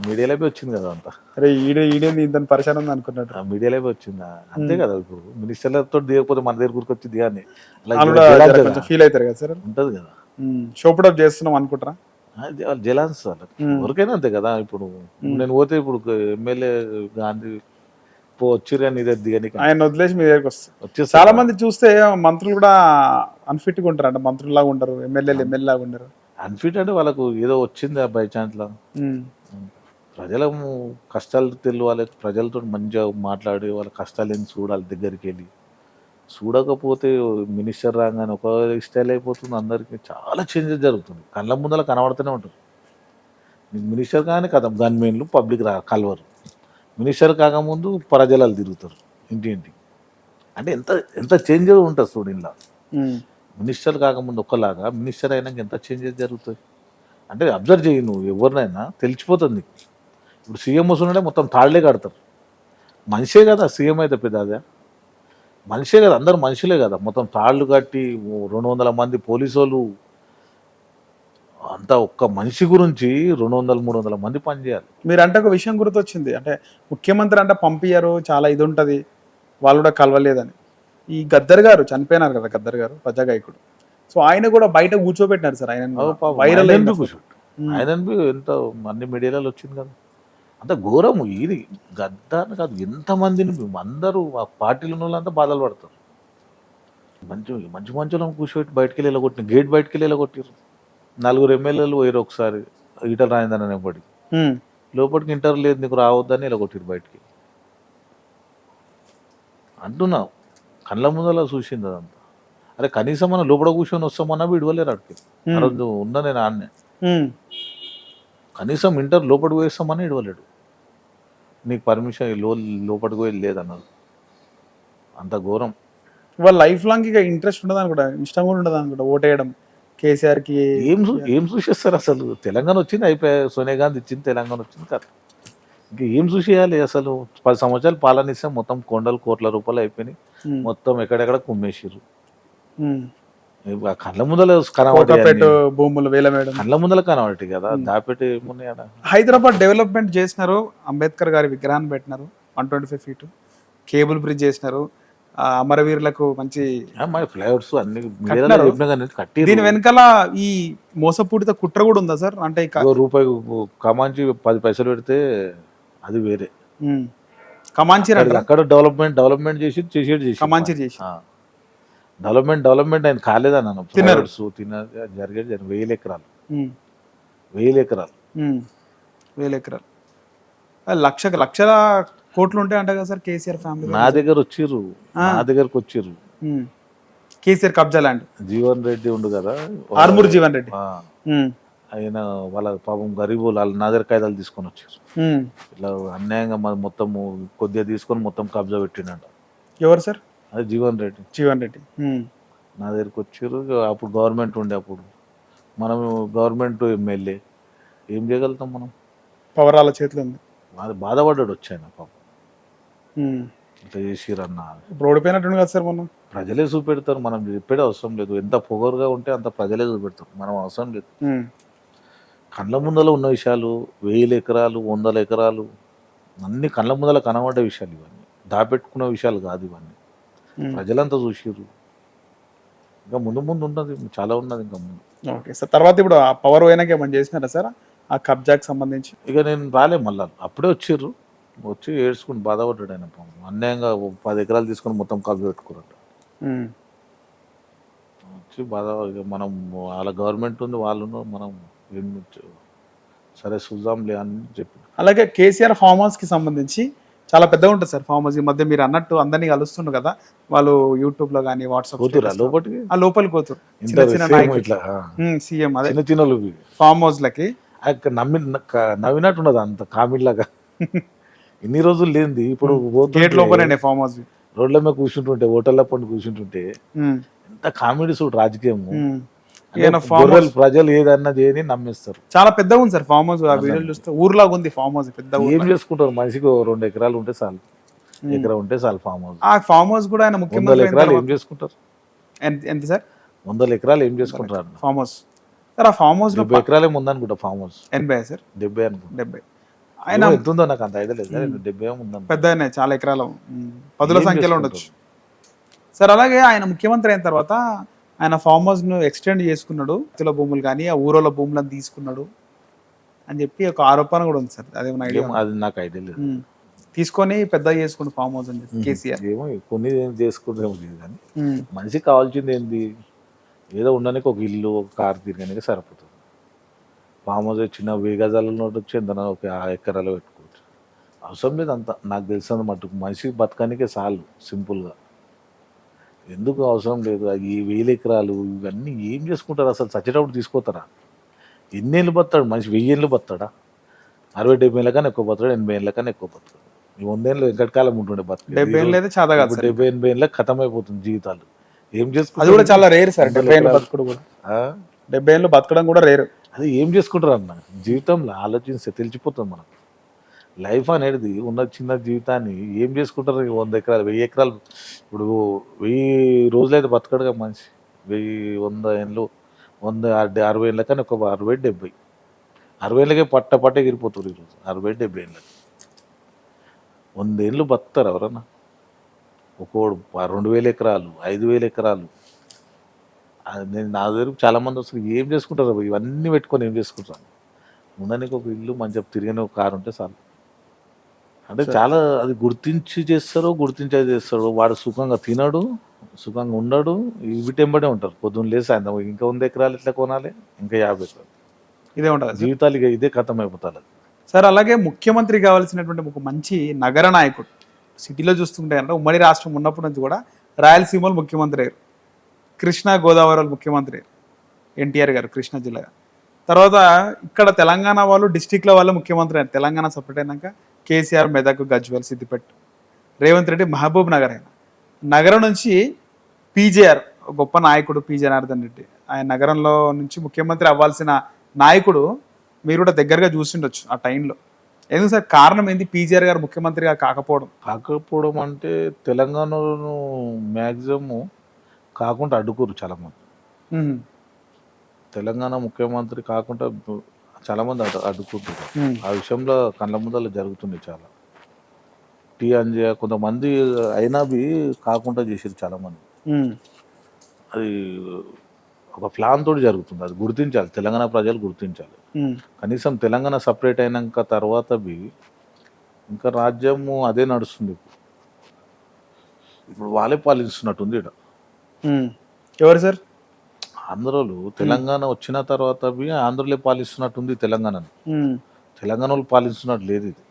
మీడియాలో వచ్చింది కదా అంతా. అరే ఈడే ఇంత పరిచయం ఉంది అనుకున్నాడు. మీడియాలో వచ్చిందా అంతే కదా. ఇప్పుడు మినిస్టర్లతో దిగకపోతే మన దగ్గర గురికొచ్చి దిగాని ఫీల్ అవుతారు కదా సార్. ఉంటది కదా, షోపుడప్ చేస్తున్నాం అనుకుంటారా? జలాన్స్ ఎవరికైనా అంతే కదా. ఇప్పుడు నేను పోతే ఇప్పుడు ఎమ్మెల్యే గాంధీ వచ్చిర్రు ఇదే దిగని ఆయన వదిలేసి మీ దగ్గరికి వస్తారు. చాలా మంది చూస్తే మంత్రులు కూడా అన్ఫిట్ గా ఉంటారు, అంటే మంత్రులాగా ఉంటారు, ఎమ్మెల్యే లాగా ఉంటారు. అన్ఫిట్ అంటే వాళ్ళకు ఏదో వచ్చింది బై ఛాన్స్ లా. ప్రజల కష్టాలు తెలియాలి, ప్రజలతో మంచిగా మాట్లాడి వాళ్ళ కష్టాలు ఏంటి చూడాలి, దగ్గరికి వెళ్ళి. చూడకపోతే మినిస్టర్ రాగానే ఒక స్టైల్ అయిపోతుంది, అందరికీ చాలా చేంజెస్ జరుగుతుంది. కళ్ళ ముందర కనబడుతూనే ఉంటుంది. మినిస్టర్ కానీ కథ గన్మెన్లు పబ్లిక్ కలవరు. మినిస్టర్ కాకముందు ప్రజలు తిరుగుతారు ఇంటింటికి. అంటే ఎంత ఎంత చేంజెస్ ఉంటుంది చూడు ఇలా. మినిస్టర్ కాకముందు ఒకలాగా, మినిస్టర్ అయినాక ఎంత చేంజెస్ జరుగుతాయి అంటే అబ్జర్వ్ చేయి నువ్వు. ఎవరినైనా తెలిసిపోతుంది. ఇప్పుడు సీఎం వస్తుండే మొత్తం తాళ్లే కడతారు. మనిషే కదా సీఎం అయితే, పెద్ద అదే మనిషే కదా, అందరు మనుషులే కదా. మొత్తం తాళ్ళు కట్టి 200 మంది పోలీసు వాళ్ళు, అంతా ఒక్క మనిషి గురించి 200-300 మంది పనిచేయాలి. మీరు అంటే ఒక విషయం గుర్తొచ్చింది, అంటే ముఖ్యమంత్రి అంటే పంపించారు, చాలా ఇది ఉంటుంది, వాళ్ళు కూడా కలవలేదని. ఈ గద్దర్ గారు చనిపోయినారు కదా, గద్దర్ గారు ప్రజాగాయకుడు. సో ఆయన కూడా బయట కూర్చోబెట్టినారు సార్. ఆయన వైరల్ ఆయన ఎంత అన్ని మీడియాలలో వచ్చింది కదా. అంత ఘోరము ఇది. గద్దర్ కాదు, ఎంతమందిని అందరూ ఆ పార్టీలో ఉన్న వాళ్ళంతా బాధలు పడతారు. మంచి వాళ్ళని కూర్చోబెట్టి బయటకు వెళ్ళి కొట్టిన, గేట్ బయటకు వెళ్ళి కొట్టారు. 4 ఎమ్మెల్యేలు పోయారు ఒకసారి ఈటల రాజేందర్ అనేప్పటి. లోపలికి ఇంటర్ లేదు నీకు రావద్దని ఇలా కొట్టారు బయటికి. అంటున్నావు కళ్ళ ముందలా చూసింది అదంతా. అరే కనీసం మనం లోపల కూర్చొని వస్తామన్నా విడవలేరు అడికి. ఆ రోజు ఉన్నా నేను ఆడనే, కనీసం ఇంటర్ లోపలికి వేస్తామని ఇడవలేడు. నీకు పర్మిషన్ లోపలికి పోయి లేదన్నారు. అంత ఘోరం. వాళ్ళ లైఫ్ లాంగ్ ఇక ఇంట్రెస్ట్ ఉండదు అనుకుంటా, ఇష్టం కూడా ఉండదు అనుకుంటా ఓటేయడం కేసీఆర్కి. ఏం చూసేస్తారు అసలు? తెలంగాణ వచ్చింది అయిపోయి, సోనియా గాంధీ ఇచ్చింది, తెలంగాణ వచ్చింది కదా. ఇంకా ఏం చూసేయాలి అసలు? 10 సంవత్సరాలు పాలన ఇస్తే మొత్తం కొండలు కోట్ల రూపాయలు అయిపోయినాయి, మొత్తం ఎక్కడెక్కడ కుమ్మేసిర్రు. కళ్ళ ముందల భూములు వేల మేడం కళ్ళ ముందల కనబడి కదా, దాపెట్టి ఏమున్నాయి. హైదరాబాద్ డెవలప్మెంట్ చేసినారు, అంబేద్కర్ గారి విగ్రహాన్ని పెట్టినారు, 125 feet కేబుల్ బ్రిడ్జ్ చేసినారు, అమరవీరులకు మంచి మన ఫ్లైఓవర్స్ అన్ని కట్టినారు. చెప్పినా కానీ కట్టి దీని వెనకాల ఈ మోసపూరిత కుట్ర కూడా ఉందా సార్? అంటే రూపాయి కమాంచి 10 పైసలు పెడితే అది వేరే. కమాంచిర్ అంటారా? అక్కడ డెవలప్మెంట్ చేసి కమాంచిర్ చేసి డెవలప్మెంట్ ఆయన కాలేదన్న తిన్నారు. జరిగేది 1000 ఎకరాలు ఉమ్, 1000 ఎకరాలు ఉమ్, 1000 ఎకరాలు లక్షల కోట్లు ఉంటాయి అంట కదా సార్ కేసీఆర్ ఫ్యామిలీ? నా దగ్గరకు వచ్చిర్రు కేసీఆర్ కబ్జా ల్యాండ్. జీవన్ రెడ్డి ఉండు కదా, ఆర్మూర్ జీవన్ రెడ్డి. ఆయన వాళ్ళ పాపం గరీబులు వాళ్ళ నా దగ్గర కాయిదాలు తీసుకొని వచ్చారు. ఇట్లా అన్యాయంగా మొత్తము కొద్దిగా తీసుకొని మొత్తం కబ్జా పెట్టిండంట. ఎవరు సార్? అది జీవన్ రెడ్డి. నా దగ్గరికి వచ్చారు. అప్పుడు గవర్నమెంట్ ఉండే, అప్పుడు మనం గవర్నమెంట్ ఎమ్మెల్యే ఏం చేయగలుగుతాం మనం? పవర్ వాళ్ళ చేతిలో ఉంది. బాధపడ్డాడు వచ్చాయన పాపం, ఇట్లా చేసిరన్న. ఇప్పుడు ఓడిపోయినట్టు కదా సార్ మనం. ప్రజలే చూపెడతారు, మనం చెప్పేది అవసరం లేదు. ఎంత పొగరుగా ఉంటే అంత ప్రజలే చూపెడతారు, మనం అవసరం లేదు. కళ్ళ ముందల ఉన్న విషయాలు 1000 ఎకరాలు 100 ఎకరాలు అన్ని కళ్ళ ముందల కనబడ్డ విషయాలు, ఇవన్నీ దాపెట్టుకున్న విషయాలు కాదు. ఇవన్నీ ప్రజలంతా చూసిర్రు. ఇంకా ముందు ఉన్నది చాలా ఉన్నది ఇంకా ముందు. ఓకే సార్, తర్వాత ఇప్పుడు ఆ పవర్ పోయినాక ఏమన్నా చేసినారా సార్ ఆ కబ్జాకి సంబంధించి? ఇక నేను రాలే, మళ్ళా అప్పుడే వచ్చిర్రు. వచ్చి ఏడ్చుకుని బాధపడ్డాడు ఆయన. అన్యాయంగా 10 ఎకరాలు తీసుకొని మొత్తం కబ్జా పెట్టుకున్నట్టు వచ్చి బాధ. ఇక మనం వాళ్ళ గవర్నమెంట్ ఉంది, వాళ్ళు మనం ఏం సరే చూద్దాంలే అని చెప్పి. అలాగే కేసీఆర్ ఫామ్ హౌస్కి సంబంధించి చాలా పెద్దగా ఉంటుంది సార్ ఫామ్ హౌస్. ఈ మధ్య మీరు అన్నట్టు అందరినీ కలుస్తుండ్రు కదా వాళ్ళు, యూట్యూబ్లో కానీ వాట్సాప్ లోపలికి లోపలికి పోతారు సీఎం అదే చిన్న ఫామ్ హౌస్ లకి. నవ్వినట్టున్నది అంత కామిలాగా. ఎన్ని రోజులు లేనిది ఇప్పుడు గేట్ లోపల ఫామ్ హౌస్ రోడ్ల మీద కూర్చుంటుంటే, హోటల్లో పండు కూర్చుంటుంటే ఎంత కామెడీ చూడు. రాజకీయం ప్రజలు ఏదన్నా చేయని నమ్మేస్తారు. చాలా పెద్దగా ఉంది సార్ ఫామ్ హౌస్. ఆ వీడియోలు చూస్తే ఊర్లాగా ఉంది ఫామ్ హౌస్. పెద్ద ఏం చేసుకుంటారు, మనిషికి 2 ఎకరాలు ఉంటే చాలు, ఎకరా ఉంటే చాలు ఫామ్ హౌస్. ఆ ఫామ్ హౌస్ కూడా ఆయన ముఖ్యమంత్రి 100 ఎకరాలు ఏం చేసుకుంటారు? ఎంత సార్? 100 ఎకరాలు ఏం చేసుకుంటారు ఫామ్ హౌస్ సార్? ఆ ఫామ్ హౌస్ 70 ఎకరాలే ఉందనుకుంటా ఫామ్ హౌస్. 80 సార్? 70 అనుకుంటా. 70 ఆయన ఎంత ఉందో నాకు అంత ఐడియా లేదు. 70 ఉందని పెద్ద చాలా ఎకరాలు, పదుల సంఖ్యలో ఉండొచ్చు సార్. అలాగే ఆయన ముఖ్యమంత్రి అయిన తర్వాత ఆయన ఫామ్ హౌస్ ను ఎక్స్టెండ్ చేసుకున్నాడు, రైతుల భూములు కానీ ఆ ఊరోళ్ళ భూములను తీసుకున్నాడు అని చెప్పి ఒక ఆరోపణ కూడా ఉంది సార్. అదేమన్నా ఐడియా? అది నాకు ఐడియా లేదు. తీసుకొని పెద్ద చేసుకున్న ఫామ్ హౌస్ అని చెప్పి కేసీఆర్. ఏమో కొన్ని చేసుకుంటే కానీ మనిషికి కావాల్సింది ఏంది? ఏదో ఉండడానికి ఒక ఇల్లు, ఒక కారు తిరగడానికి సరిపోతుంది. ఫామ్ హౌస్ చిన్న 1000 గజాలలో వచ్చి ఎంత ఒక 5 ఎకరాలు పెట్టుకోవచ్చు. అవసరం లేదు అంత, నాకు తెలిసినంత మటుకు మనిషికి బతకానికే చాలు సింపుల్గా. ఎందుకు అవసరం లేదు ఈ 1000 ఎకరాలు ఇవన్నీ ఏం చేసుకుంటారు? అసలు చచ్చేటప్పుడు తీసుకోతారా? ఎన్నేళ్ళు బతాడు మనిషి? 1000 ఏళ్ళు బతాడా? 60-70 ఏళ్ళ కన్నా ఎక్కువ బతాడు, 80 ఏళ్ళ కన్నా ఎక్కువ బతాడు. ఈ 100 ఏళ్ళు వెంకటకాలం ఉంటుండే బతుకు. 70-80 ఏళ్ళకి ఖతం అయిపోతుంది జీవితాలు. ఏం చేసుకుంటారు? అది కూడా చాలా రేర్ సార్. 70 ఏళ్ళు బతకడం కూడా, 70 ఏళ్ళు బతకడం కూడా రేరు. అది ఏం చేసుకుంటారు అన్న? జీవితంలో ఆలోచిస్తే తెలిసిపోతుంది మనకు. లైఫ్ అనేది ఉన్న చిన్న జీవితాన్ని ఏం చేసుకుంటారు? 100 ఎకరాలు 1000 ఎకరాలు. ఇప్పుడు 1000 రోజులైతే బతకడుగా మనిషి. 100 ఏళ్ళు 60 ఏళ్ళ కానీ ఒక 60-70 ఏళ్ళకే పట్ట ఎగిరిపోతారు ఈరోజు. 60-70 ఏళ్ళకి 100 ఏళ్ళు బతుకుతారు ఎవరన్నా? ఒక్కోడు 2000 ఎకరాలు 5000 ఎకరాలు. నేను నా దగ్గర చాలామంది వస్తారు. ఏం చేసుకుంటారు? ఇవన్నీ పెట్టుకొని ఏం చేసుకుంటారు? ఉండడానికి ఒక ఇల్లు, మంచిగా తిరిగిన ఒక కారు ఉంటే చాలు. అంటే చాలా అది గుర్తించి చేస్తాడు. వాడు సుఖంగా తినడు, సుఖంగా ఉండడు, వీటెంబడే ఉంటారు. పొద్దున్న లేసి సాయంత్రం ఇంకా 100 ఎకరాలు ఎట్లా కొనాలి, ఇంకా 50 ఎకరాలు ఇదే ఉంటుంది జీవితాలు. ఇక ఇదే ఖతం అయిపోతారు సార్. అలాగే ముఖ్యమంత్రి కావాల్సినటువంటి ఒక మంచి నగర నాయకుడు సిటీలో చూస్తుంటే అంటే ఉమ్మడి రాష్ట్రం ఉన్నప్పటి నుంచి కూడా రాయలసీమలో ముఖ్యమంత్రి అయ్యారు, కృష్ణా గోదావరి ముఖ్యమంత్రి ఎన్టీఆర్ గారు కృష్ణా జిల్లా. తర్వాత ఇక్కడ తెలంగాణ వాళ్ళు డిస్టిక్ల వాళ్ళు ముఖ్యమంత్రి అయ్యారు. తెలంగాణ సపరేట్ అయినాక కేసీఆర్ మెదక్, గజ్వేల్, సిద్దిపేట, రేవంత్ రెడ్డి మహబూబ్ నగర్. అయినా నగరం నుంచి పీజేఆర్ గొప్ప నాయకుడు పి జనార్దన్ రెడ్డి. ఆయన నగరంలో నుంచి ముఖ్యమంత్రి అవ్వాల్సిన నాయకుడు. మీరు కూడా దగ్గరగా చూసిండొచ్చు ఆ టైంలో. ఎందుకు సార్ కారణం ఏంది పీజీఆర్ గారు ముఖ్యమంత్రిగా కాకపోవడం అంటే తెలంగాణలో మ్యాక్సిమం కాకుండా అడ్డుకోరు చాలామంది. తెలంగాణ ముఖ్యమంత్రి కాకుండా చాలామంది అడ్డుకుంటారు. ఆ విషయంలో కళ్ళ ముందర జరుగుతుంది చాలా. టీ అంజయ్య కొంతమంది అయినా బి కాకుండా చేసారు చాలా మంది. అది ఒక ప్లాన్ తోటి జరుగుతుంది, అది గుర్తించాలి, తెలంగాణ ప్రజలు గుర్తించాలి. కనీసం తెలంగాణ సపరేట్ అయినాక తర్వాత బి ఇంకా రాజ్యము అదే నడుస్తుంది. ఇప్పుడు వాళ్ళే పాలిస్తున్నట్టుంది ఇక్కడ. ఎవరు సార్? ఆంధ్రలో తెలంగాణ వచ్చిన తర్వాత బి ఆంధ్రలే పాలిస్తున్నట్టుంది తెలంగాణను. తెలంగాణ వాళ్ళు పాలిస్తున్నట్టు లేదు ఇది.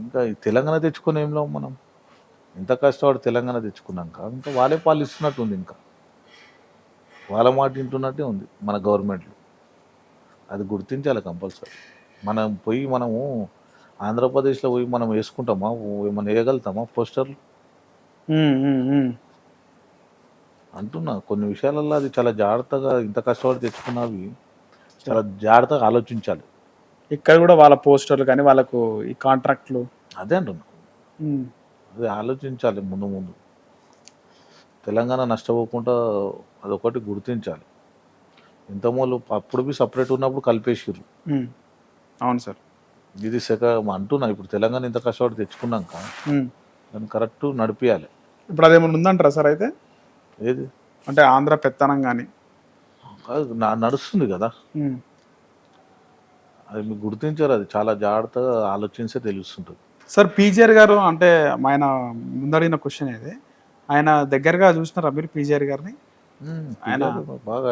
ఇంకా ఈ తెలంగాణ తెచ్చుకొని ఏం లేవు మనం, ఇంత కష్టపడి తెలంగాణ తెచ్చుకున్నాక ఇంకా వాళ్ళే పాలిస్తున్నట్టుంది. ఇంకా వాళ్ళ మాట వింటున్నట్టే ఉంది మన గవర్నమెంట్లో. అది గుర్తించాలి కంపల్సరీ. మనం పోయి మనము ఆంధ్రప్రదేశ్లో పోయి మనం వేసుకుంటామా, ఏమైనా వేయగలుగుతామా పోస్టర్లు అంటున్నా. కొన్ని విషయాలలో అది చాలా జాగ్రత్తగా, ఇంత కష్టపడి తెచ్చుకున్నవి చాలా జాగ్రత్తగా ఆలోచించాలి. ఇక్కడ కూడా వాళ్ళ పోస్టర్లు కానీ వాళ్ళకు ఈ కాంట్రాక్ట్లు అదే అంటున్నా, అదే ఆలోచించాలి. ముందు ముందు తెలంగాణ నష్టపోకుండా అదొకటి గుర్తించాలి. ఇంతమూలు అప్పుడు బి సపరేట్ ఉన్నప్పుడు కలిపేసిర్రు. అవును సార్. ఇది అంటున్నా, ఇప్పుడు తెలంగాణ ఇంత కష్టపడి తెచ్చుకున్నాక దాన్ని కరెక్ట్ నడిపియాలి. ఇప్పుడు అదేమన్నా ఉందంటారా సార్? అయితే ఏది అంటే ఆంధ్ర పెత్తనం కానీ నడుస్తుంది కదా, అది మీకు గుర్తించారు. అది చాలా జాగ్రత్తగా ఆలోచిస్తే తెలుస్తుంటుంది. సార్ పీజీఆర్ గారు అంటే ఆయన ముందడిగిన క్వశ్చన్ ఇది, ఆయన దగ్గరగా చూసినారా మీరు పీజీఆర్ గారిని? ఆయన బాగా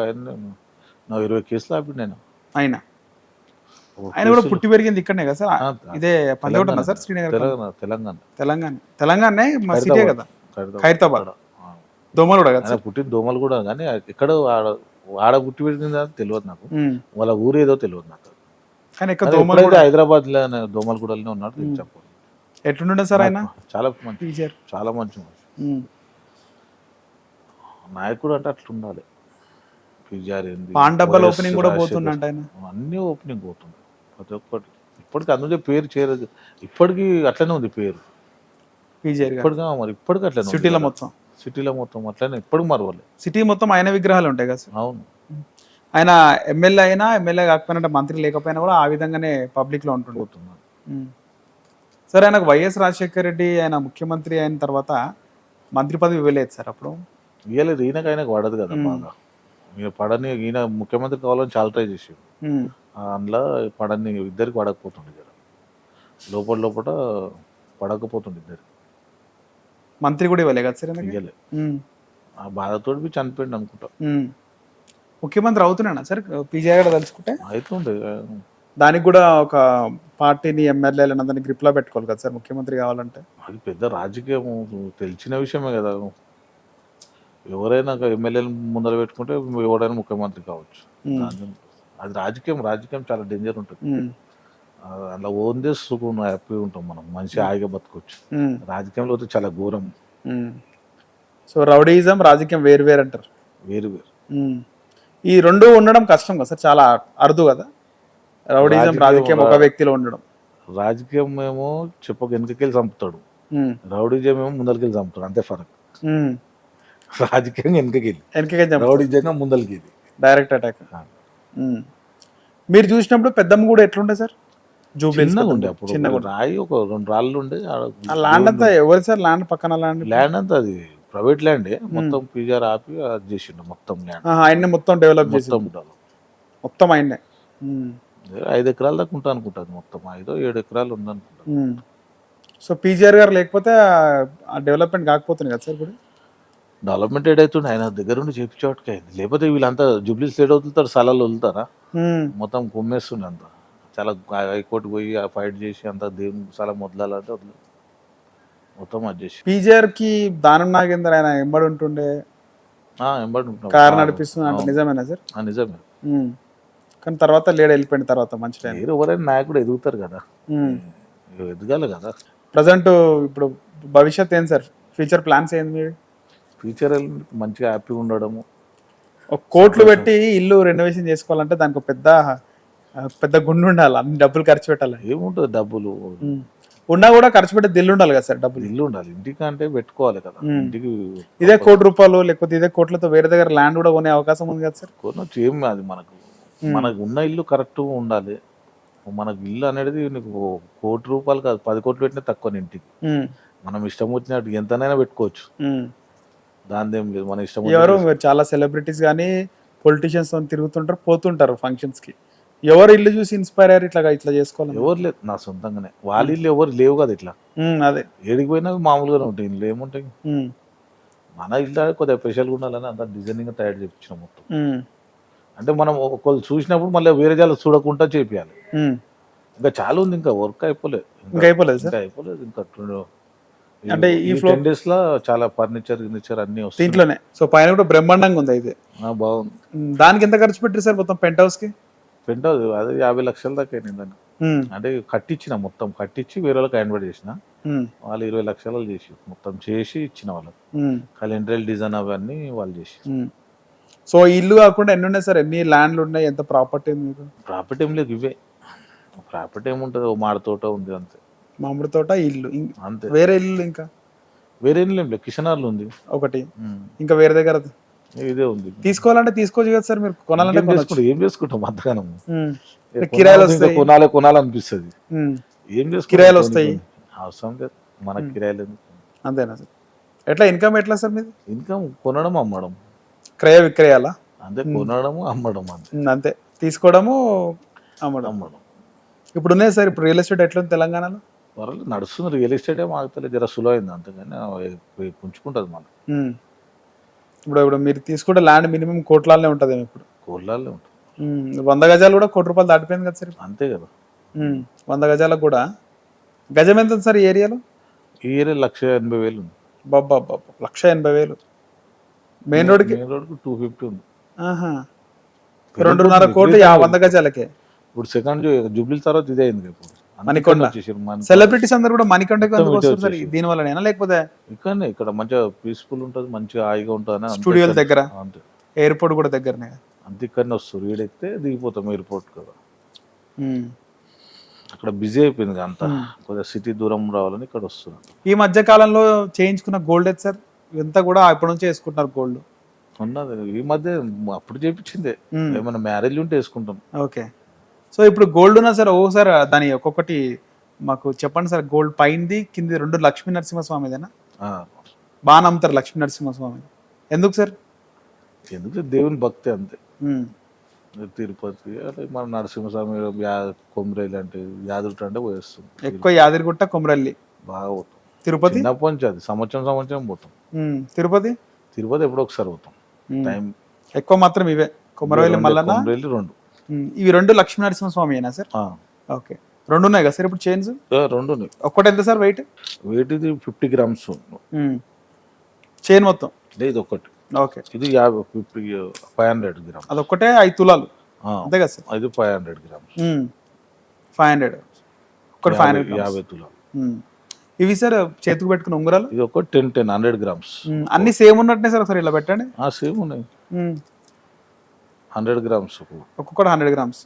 నా 20 కేసులు ఆపి నేను. ఆయన కూడా పుట్టి పెరిగింది ఇక్కడనే కదా సార్? ఇదే పంజాగుట్టనా సార్? శ్రీనగర్? తెలంగాణనే మా సిటీ కదా, ఖైరతాబాద్. దోమలు కూడా కదా పుట్టిన దోమలు కూడా, కానీ ఎక్కడ ఆడ పుట్టి పెరిగింది తెలియదు నాకు, వాళ్ళ ఊరేదో తెలియదు నాకు. కానీ ఇక్కడ దోమలు హైదరాబాద్ లో దోమలగూడలోనే ఉన్నాడు. చెప్పండి ఎట్లుండే సార్ ఆయన? చాలా మంచి, చాలా మంచి నాయకుడు అంటే అట్లా ఉండాలి. పీజీఆర్ పాన్ డబ్బాల ఓపెనింగ్ కూడా పోతుందంట ఆయన. అన్ని ఓపెనింగ్ పోతుంది ప్రతి ఒక్కటి. ఇప్పటికి అందుకే పేరు చేరదు, ఇప్పటికీ అట్లనే ఉంది పేరు పీజీఆర్. ఇప్పటిగా మరి ఇప్పటికి అట్లనే సిటీలో మొత్తం అట్లనే ఇప్పటికి మరవాలి. సిటీ మొత్తం ఆయన విగ్రహాలు ఉంటాయి కదా సార్? అవును. ఆయన ఎమ్మెల్యే అయినా, ఎమ్మెల్యే కాకపోయినా, మంత్రి లేకపోయినా కూడా ఆ విధంగానే పబ్లిక్ లో ఉంటున్నారు సార్. ఆయనకు వైఎస్ రాజశేఖర రెడ్డి ఆయన ముఖ్యమంత్రి అయిన తర్వాత మంత్రి పదవి ఇవ్వలేదు సార్ అప్పుడు? ఇవ్వలేదు. ఆయనకు పడదు కదా బాగా. పడని ఈయన ముఖ్యమంత్రి కావాలని చాలా ట్రై చేసాడు. అందులో పడని ఇద్దరికి పడకపోతుండే కదా, లోపల పడకపోతుండే ఇద్దరు. మంత్రి కూడా ఇవ్వలే కదా సార్? ఇవ్వలే. ఆ బాధతో చనిపోయింది అనుకుంటా. ముఖ్యమంత్రి అవుతున్నాడా సార్ పీజీఆర్ గారు తలుచుకుంటే? అవుతుండే. దానికి కూడా ఒక పార్టీని, ఎమ్మెల్యేలను అందరినీ గ్రిప్ లో పెట్టుకోవాలి కదా సార్ ముఖ్యమంత్రి కావాలంటే? అది పెద్ద రాజకీయం, తెలిసిన విషయమే కదా. ఎవరైనా ఎమ్మెల్యేలు ముందర పెట్టుకుంటే ఎవరైనా ముఖ్యమంత్రి కావచ్చు. అది రాజకీయం చాలా డేంజర్ ఉంటుంది. అలా ఓన్ చేసుకుని హ్యాపీ ఉంటాం మనం, మంచి హాయిగా బతకొచ్చు. రాజకీయంలో అయితే చాలా ఘోరం. సో రౌడీయిజం, రాజకీయం వేరు వేరు అంటారు? వేరు. ఈ రెండు ఉండడం కష్టం కదా సార్, చాలా అరుదు కదా రౌడీయిజం, రాజకీయం ఒక వ్యక్తిలో ఉండడం. రాజకీయం ఏమో చెప్పక వెనకకెళ్ళి చంపుతాడు, రౌడీజం ఏమో ముందరికెళ్ళి చంపుతాడు, అంతే ఫరక్. రాజకీయంగా వెనకకెళ్ళి, రౌడీజంగా ముందరికెళ్ళి డైరెక్ట్ అటాక్. మీరు చూసినప్పుడు పెద్దమ్మ కూడా ఎట్లుండే సార్? చిన్నగా ఉండే అప్పుడు, రాయి ఒక 2 రాళ్ళు ఉండే. ల్యాండ్ అంతా ఎవరు సార్? ల్యాండ్ పక్కన ల్యాండ్ అంతా అది ప్రైవేట్ ల్యాండే. మొత్తం పీజీఆర్ ఆపి అది చేసిండు మొత్తం ల్యాండ్. ఆయన్ని మొత్తం డెవలప్ చేసి మొత్తం ఆయన్నే 5 ఎకరాల దాకా ఉంటా అనుకుంటుంది. మొత్తం 5-7 ఎకరాలు ఉందనుకుంటా. సో పీజీఆర్ గారు లేకపోతే ఆ డెవలప్మెంట్ కాకపోతుంది కదా సార్? ఇప్పుడు డెవలప్మెంట్ ఏడైతుండే ఆయన దగ్గర ఉండి చేపించేవాటికి అయింది. లేకపోతే వీళ్ళంతా జూబ్లీస్ లేట్ వదులుతారు, స్థలాలు వదులుతారా? మొత్తం కుమ్మేస్తుండే అంతా. చాలా హైకోర్టు పోయి ఫైట్ చేసి అంతా దేవుని స్థలం వదలాలంటే వదలదు, మొత్తం అది చేసి. పీజీఆర్ కి దానం నాగేందర్ ఆయన ఎంబడి ఉంటుండే, ఎంబడి ఉంటున్నాడు, కారు నడిపిస్తున్నా అంటే నిజమేనా సార్? నిజమే. కానీ తర్వాత వెళ్ళిపోయిన తర్వాత మంచి ఎవరైనా నాయకుడు ఎదుగుతారు కదా, ఎదగాలి కదా. ప్రజెంట్ ఇప్పుడు భవిష్యత్ ఏంటి సార్? ఫ్యూచర్ ప్లాన్స్ ఏంది మీరు? ఫ్యూచర్ మంచిగా హ్యాపీగా ఉండడము. కోట్లు పెట్టి ఇల్లు రెనోవేషన్ చేసుకోవాలంటే దానికి పెద్ద గుండు ఉండాలి, అన్ని డబ్బులు ఖర్చు పెట్టాలి. ఏముంటుంది డబ్బులు ఉన్నా కూడా ఖర్చు పెట్టే ఇల్లు ఉండాలి కదా సార్? డబ్బులు ఇల్లు ఉండాలి, ఇంటికంటే పెట్టుకోవాలి కదా. ఇంటికి ఇదే ₹1,00,00,000 లేకపోతే ఇదే కోట్లతో వేరే దగ్గర ల్యాండ్ కూడా కొనే అవకాశం ఉంది కదా సార్? కొనొచ్చు. ఏం అది మనకు ఉన్న ఇల్లు కరెక్ట్ ఉండాలి. మనకు ఇల్లు అనేది నీకు ₹1,00,00,000 కాదు, 10 కోట్లు పెట్టినా తక్కువ ఇంటికి. మనం ఇష్టం వచ్చినట్టు ఎంతనైనా పెట్టుకోవచ్చు, దాని ఏం లేదు, మన ఇష్టం. ఎవరు చాలా సెలబ్రిటీస్ కానీ పొలిటీషియన్స్ తిరుగుతుంటారు, పోతుంటారు ఫంక్షన్స్ కి. ఎవరు ఇల్లు చూసి ఇన్స్పైర్ అయ్యారు ఇట్లా చేసుకోవాలి? ఎవరు లేదు, నా సొంతంగానే. వాళ్ళ ఇల్లు ఎవరు లేవు కదా ఇట్లా. అదే ఏడికి పోయినా మామూలుగానే ఉంటాయి ఇల్లు, ఏముంటాయి. మన ఇల్లు కొద్దిగా స్పెషల్గా ఉండాలని అంత డిజైనింగ్ తయారు చేయించిన మొత్తం. అంటే మనం ఒకళ్ళు చూసినప్పుడు మళ్ళీ వేరే జాలు చూడకుండా చేపియాలి. ఇంకా చాలా ఉంది, ఇంకా వర్క్ అయిపోలేదు. ఇంకా అయిపోలేదు ఇంకా అంటే ఈ 10 days లో చాలా ఫర్నిచర్ అన్ని వస్తాయి దీంట్లోనే. సో పైన కూడా బ్రహ్మాండంగా ఉంది అయితే. బాగుంది. దానికి ఎంత ఖర్చు పెట్టారు సార్ మొత్తం పెంట్ హౌస్ కి? పెంట్ హౌస్ అది 50 లక్షల దాకా అయింది దాన్ని. అంటే కట్టించిన, మొత్తం కట్టించి వేరే వాళ్ళకి హ్యాండ్ చేసిన, వాళ్ళు 20 లక్షలు చేసి మొత్తం చేసి ఇచ్చిన వాళ్ళకి. కలెండ్రల్ డిజైన్ అవన్నీ వాళ్ళు చేసి. సో ఇల్లు కాకుండా ఎన్ని ఉన్నాయి సార్? ఎన్ని ల్యాండ్లు ఉన్నాయి? ఎంత ప్రాపర్టీ ఉంది మీకు? ప్రాపర్టీ ఏం లేదు, ఇవే ప్రాపర్టీ ఏముంటుంది, ఓ మామిడి తోట ఉంది అంతే. మామిడి తోట, ఇల్లు అంతే. వేరే ఇల్లు ఇంకా వేరే ఇల్లు ఏం లేదు, కిషనార్లు ఉంది ఒకటి, ఇంకా వేరే దగ్గర ఇదే ఉంది. తీసుకోవాలంటే తీసుకోవచ్చు కదా సార్, మీరు కొనాలంటే ఏం చేసుకుంటాం అంతగానం. కిరాయిలు వస్తాయి, కొనాలనిపిస్తుంది, ఏం చేసుకో, కిరాయిలు వస్తాయి, అవసరం లేదు మనకి కిరాయిలు. అంతేనా సార్? ఎట్లా ఇన్కమ్ ఎట్లా సార్ మీది? ఇన్కమ్ కొనడం అమ్మడం, క్రయ విక్రయాలా? అంతే, కొనడము అమ్మడం అంతే, తీసుకోవడము అమ్మడం. ఇప్పుడు ఉన్నాయి సార్, ఇప్పుడు రియల్ ఎస్టేట్ ఎట్లా ఉంది తెలంగాణలో? పర్వాలేదు, నడుస్తుంది. రియల్ ఎస్టేట్ ఏమో ఆగుతలే, జర సులువు అయింది అంతేగాని పుంజుకుంటుంది మళ్ళీ. ఇప్పుడు మీరు తీసుకుంటే ల్యాండ్ మినిమం కోట్లాలనే ఉంటుంది. ఇప్పుడు కోట్లాలనే ఉంటుంది. 100 గజాలు కూడా ₹1,00,00,000 దాటిపోయింది కదా సార్? అంతే కదా. 100 గజాలకు కూడా గజం ఎంత ఉంది సార్ ఈ ఏరియాలో? ఈ ఏరియా 1,80,000 ఉంది. బాబా, 1,80,000. మెయిన్ రోడ్కి 250 ఉంది. 2.5 కోట్లు 100 గజాలకే. ఇప్పుడు సెకండ్ జూబ్లీ తర్వాత ఇదే అయింది. ఇప్పుడు మణికొండ సెలబ్రిటీస్ అందరు కూడా మణికొండకి వస్తారు దీని వల్ల, లేకపోతే ఇక్కడ మంచిగా పీస్ఫుల్ ఉంటుంది, మంచిగా హాయిగా ఉంటుంది. స్టూడియోల దగ్గర, ఎయిర్పోర్ట్ కూడా దగ్గరనే, అంతే. ఇక్కడనే వస్తారు, వీడెక్కితే దిగిపోతాం ఎయిర్పోర్ట్ కదా. అక్కడ బిజీ అయిపోయింది అంతా, కొద్దిగా సిటీ దూరం రావాలని ఇక్కడ వస్తున్నారు. ఈ మధ్య కాలంలో చేయించుకున్న గోల్డ్ అయితే సార్ ఇదంతా కూడా అప్పటి నుంచి వేసుకుంటున్నారు గోల్డ్? ఉన్నది ఈ మధ్య, అప్పుడు చేయించిందే, ఏమైనా మ్యారేజ్ ఉంటే వేసుకుంటాం. ఓకే. సో ఇప్పుడు గోల్డ్ ఉన్నా సార్, సార్ దాని ఒక్కొక్కటి మాకు చెప్పండి సార్. గోల్డ్ పైంది కింది 2 లక్ష్మీ నరసింహస్వామిదేనా? బాగా నమ్ముతారు లక్ష్మీ నరసింహస్వామి, ఎందుకు సార్? ఎందుకు, దేవుని భక్తి అంతే. తిరుపతి అంటే మన నరసింహస్వామి, కొమరేలి అంటే యాదగిరి అంటే పోయేస్తాం ఎక్కువ. యాదగిరిగుట్ట, కొమరల్లి బాగా పోతాం. తిరుపతి చిన్నప్పటి నుంచి అది సంవత్సరం పోతాం. తిరుపతి ఎప్పుడో ఒకసారి పోతాం. టైం ఎక్కువ మాత్రం ఇవే, కొమరవెల్లి, మల్లన్న, 2. ఇవి 2 లక్ష్మీ నరసింహస్వామి అయినా సార్? ఓకే. 2 ఉన్నాయి కదా సార్ ఇప్పుడు చైన్స్? 2 ఉన్నాయి. ఒక్కటి ఎంత సార్ వెయిట్? ఇది 50 grams చైన్ మొత్తం? ఇది ఒకటి. ఓకే. ఇది 500 grams. అదొక్కటే 5 తులాలు అంతే కదా సార్? ఇది 500 grams. 500 ఒకటి 50 తులాలు. ఇవి సార్ చేతికి పెట్టుకున్న ఉంగరాలు? ఇది ఒక 100 grams. అన్ని సేమ్ ఉన్నట్టే సార్, ఒకసారి ఇలా పెట్టండి. సేమ్ ఉన్నాయి. 100 grams ఒక్కొక్కటి 100 grams.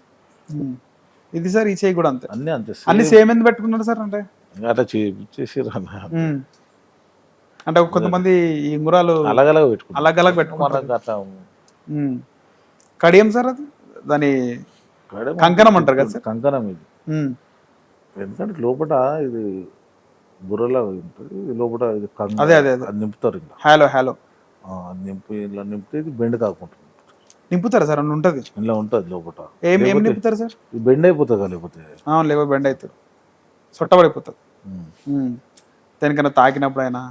ఇది సార్ ఈ చేయి కూడా అంతే? అన్ని సేమ్ ఎందుకు పెట్టుకున్నారు సార్? అంటే అట్లా చేసి అంటే కొంతమంది ఈ ఉంగరాలు అలగ్ పెట్టుకుంటారు. కడియం సార్ అది, దాని కంకణం అంటారు కదా సార్? కంకణం ఇది. ఎందుకంటే లోపల ఇది బుర్రలా ఉంటుంది, లోపల అదే నింపుతారు. హలో ఇలా నింపితే ఇది బెండ్ కాకుండా నింపుతారా సార్? అని ఉంటుంది ఇలా ఉంటుంది లోపల. ఏం నింపుతారు సార్? బెండ్ అయిపోతుంది కదా, లేకపోతే బెండ్ అవుతుంది, సొట్టబడిపోతుంది. దేనికైనా తాకినప్పుడు అయినా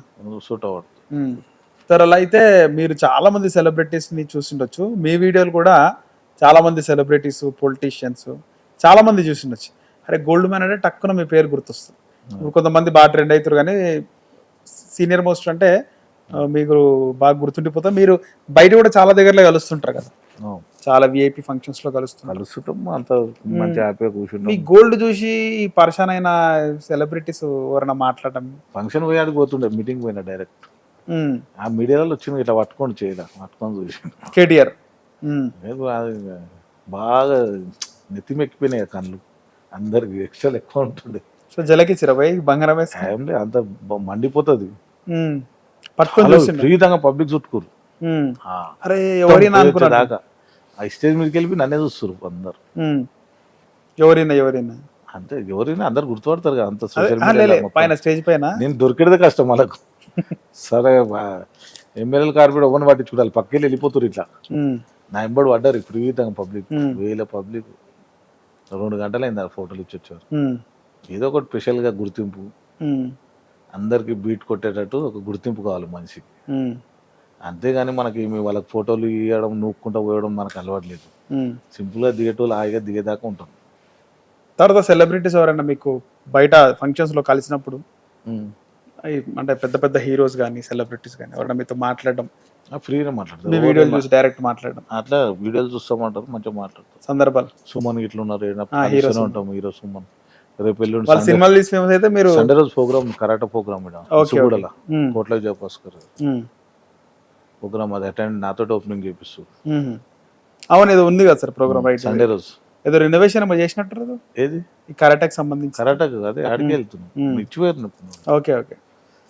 సొట్టబడుతుంది. సార్ అలా అయితే మీరు చాలా మంది సెలబ్రిటీస్ ని చూసిండొచ్చు, మీ వీడియోలు కూడా చాలా మంది సెలబ్రిటీస్, పొలిటీషియన్స్ చాలా మంది చూసిండొచ్చు. అరే గోల్డ్ మ్యాన్ అంటే టక్కున మీ పేరు గుర్తొస్తుంది. కొంతమంది బాగా ట్రెండ్ అవుతారు, కానీ సీనియర్ మోస్ట్ అంటే మీకు బాగా గుర్తుండిపోతారు. మీరు బయట కూడా చాలా దగ్గరలో కలుస్తుంటారు కదా, చాలా విఐపి ఫంక్షన్స్ లో కలుస్తుంటాం. అంత మంచి హ్యాపీగా కూర్చుంటాం. మీ గోల్డ్ చూసి ఈ పర్సన్ అయిన సెలబ్రిటీస్ ఎవరైనా మాట్లాడటం? ఫంక్షన్ పోయాడికి పోతుండే, మీటింగ్ పోయినా డైరెక్ట్ ఆ మీడియాలో వచ్చింది, ఇట్లా పట్టుకొని చూసి కేటీఆర్ బాగా నెత్తిమెక్కిపోయినాయి కళ్ళు, అందరికి ఎక్స్ట్రా ఎక్కువ ఉంటుండే. సో జలకిచ్చిరా పోయి బంగారం అంత మండిపోతుంది, పట్టుకొని పబ్లిక్ చుట్టుకోరు. అరే ఎవరైనా దాకా ఆ స్టేజ్ మీదకి వెళ్ళి నన్నే చూస్తారు అందరు. ఎవరైనా అంతే ఎవరైనా అందరు గుర్తుపడతారు కదా అంత సోషల్ లే మీడియా పైన స్టేజ్ పైన నేను దొరికేదే కష్టం వాళ్ళకు సరే ఎమ్మెల్యేలు కార్పొరేట్ ఒకరిని పట్టించుకోవాలి పక్కకి వెళ్ళిపోతారు ఇట్లా నా ఎంబడి పడ్డారు విపరీతంగా పబ్లిక్ వేల పబ్లిక్ 2 గంటలు అయింది ఆ ఫోటోలు ఇచ్చి వచ్చారు. ఏదో ఒకటి స్పెషల్గా గుర్తింపు అందరికి బీట్ కొట్టేటట్టు ఒక గుర్తింపు కావాలి మనిషికి. అంతేగాని మనకి వాళ్ళకి ఫోటోలు ఇవ్వడం నూక్కుంటా పోయడం మనకు అలవాట్లేదు. సింపుల్గా దిగేటోళ్ళు హాయిగా దిగేదాకా ఉంటాం. తర్వాత సెలబ్రిటీస్ ఎవరైనా మీకు బయట ఫంక్షన్స్లో కలిసినప్పుడు అంటే పెద్ద పెద్ద హీరోస్ కానీ సెలబ్రిటీస్ కానీ ఎవరైనా మీతో మాట్లాడడం ఫ్రీగా మాట్లాడతారు, మీ వీడియోలు చూసి డైరెక్ట్ మాట్లాడడం అట్లా వీడియోలు చూస్తామంటారు, మంచిగా మాట్లాడతారు. సందర్భాలు సుమన్ ఇట్లా ఉన్నారు హీరోస్ ఉంటాం, హీరో సుమన్ రేపు ఎల్లుండి వాళ్ళ సినిమాలు తీసి ఫేమస్ అయితే మీరు సండే రోజు ప్రోగ్రామ్ కరాటే ప్రోగ్రామ్ కూడా కోట్ల జయపాస్కర్ ప్రోగ్రామ్ అది అటెండ్ నాతో ఓపెనింగ్ చేపిస్తూ. అవును ఏదో ఉంది కదా సార్ ప్రోగ్రామ్ రైట్ సండే రోజు ఏదో రెనోవేషన్ ఏమో చేసినట్టు ఏది ఈ కరాటేకి సంబంధించి కరాటకు అదే అడిగి వెళ్తున్నాం ఇచ్చిపోయారు. ఓకే ఓకే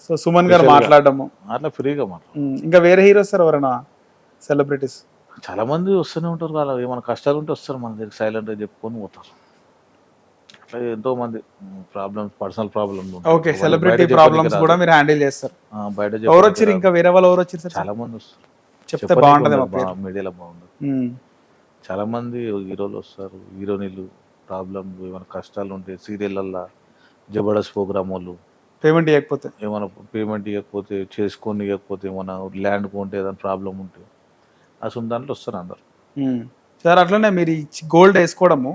సో సుమన్ గారు మాట్లాడము అట్లా ఫ్రీగా మాట్లాడు. ఇంకా వేరే హీరోస్ సార్ ఎవరైనా సెలబ్రిటీస్ చాలా మంది వస్తూనే ఉంటారు, వాళ్ళు ఏమైనా కష్టాలు ఉంటే వస్తారు మన దగ్గర సైలెంట్గా చెప్పుకొని పోతారు. అట్లా ఎంతో మంది problems personal problems okay celebrity problems కూడా మీరు హ్యాండిల్ చేస్తారు. బయట ఎవరు వచ్చారు ఇంకా వేరే వాళ్ళు ఎవరు వచ్చారు సార్? చాలా మంది వస్తారు, చెప్తే బాగుంటది మీడియాలో బాగుంటుంది. చాలా మంది హీరోలు వస్తారు, హీరోయిన్లు ప్రాబ్లమ్ ఏమైనా కష్టాలు ఉంటే సీరియళ్ళల్లో జబర్దస్త్ ప్రోగ్రామ్ వాళ్ళు పేమెంట్ ఇవ్వకపోతే ఏమైనా పేమెంట్ ఇవ్వకపోతే చేసుకొని ఇవ్వకపోతే ఏమైనా ల్యాండ్ కొంటే ఏదైనా ప్రాబ్లం ఉంటే అసలు దాంట్లో వస్తారు అందరు. సార్ అట్లనే మీరు గోల్డ్ వేసుకోవడము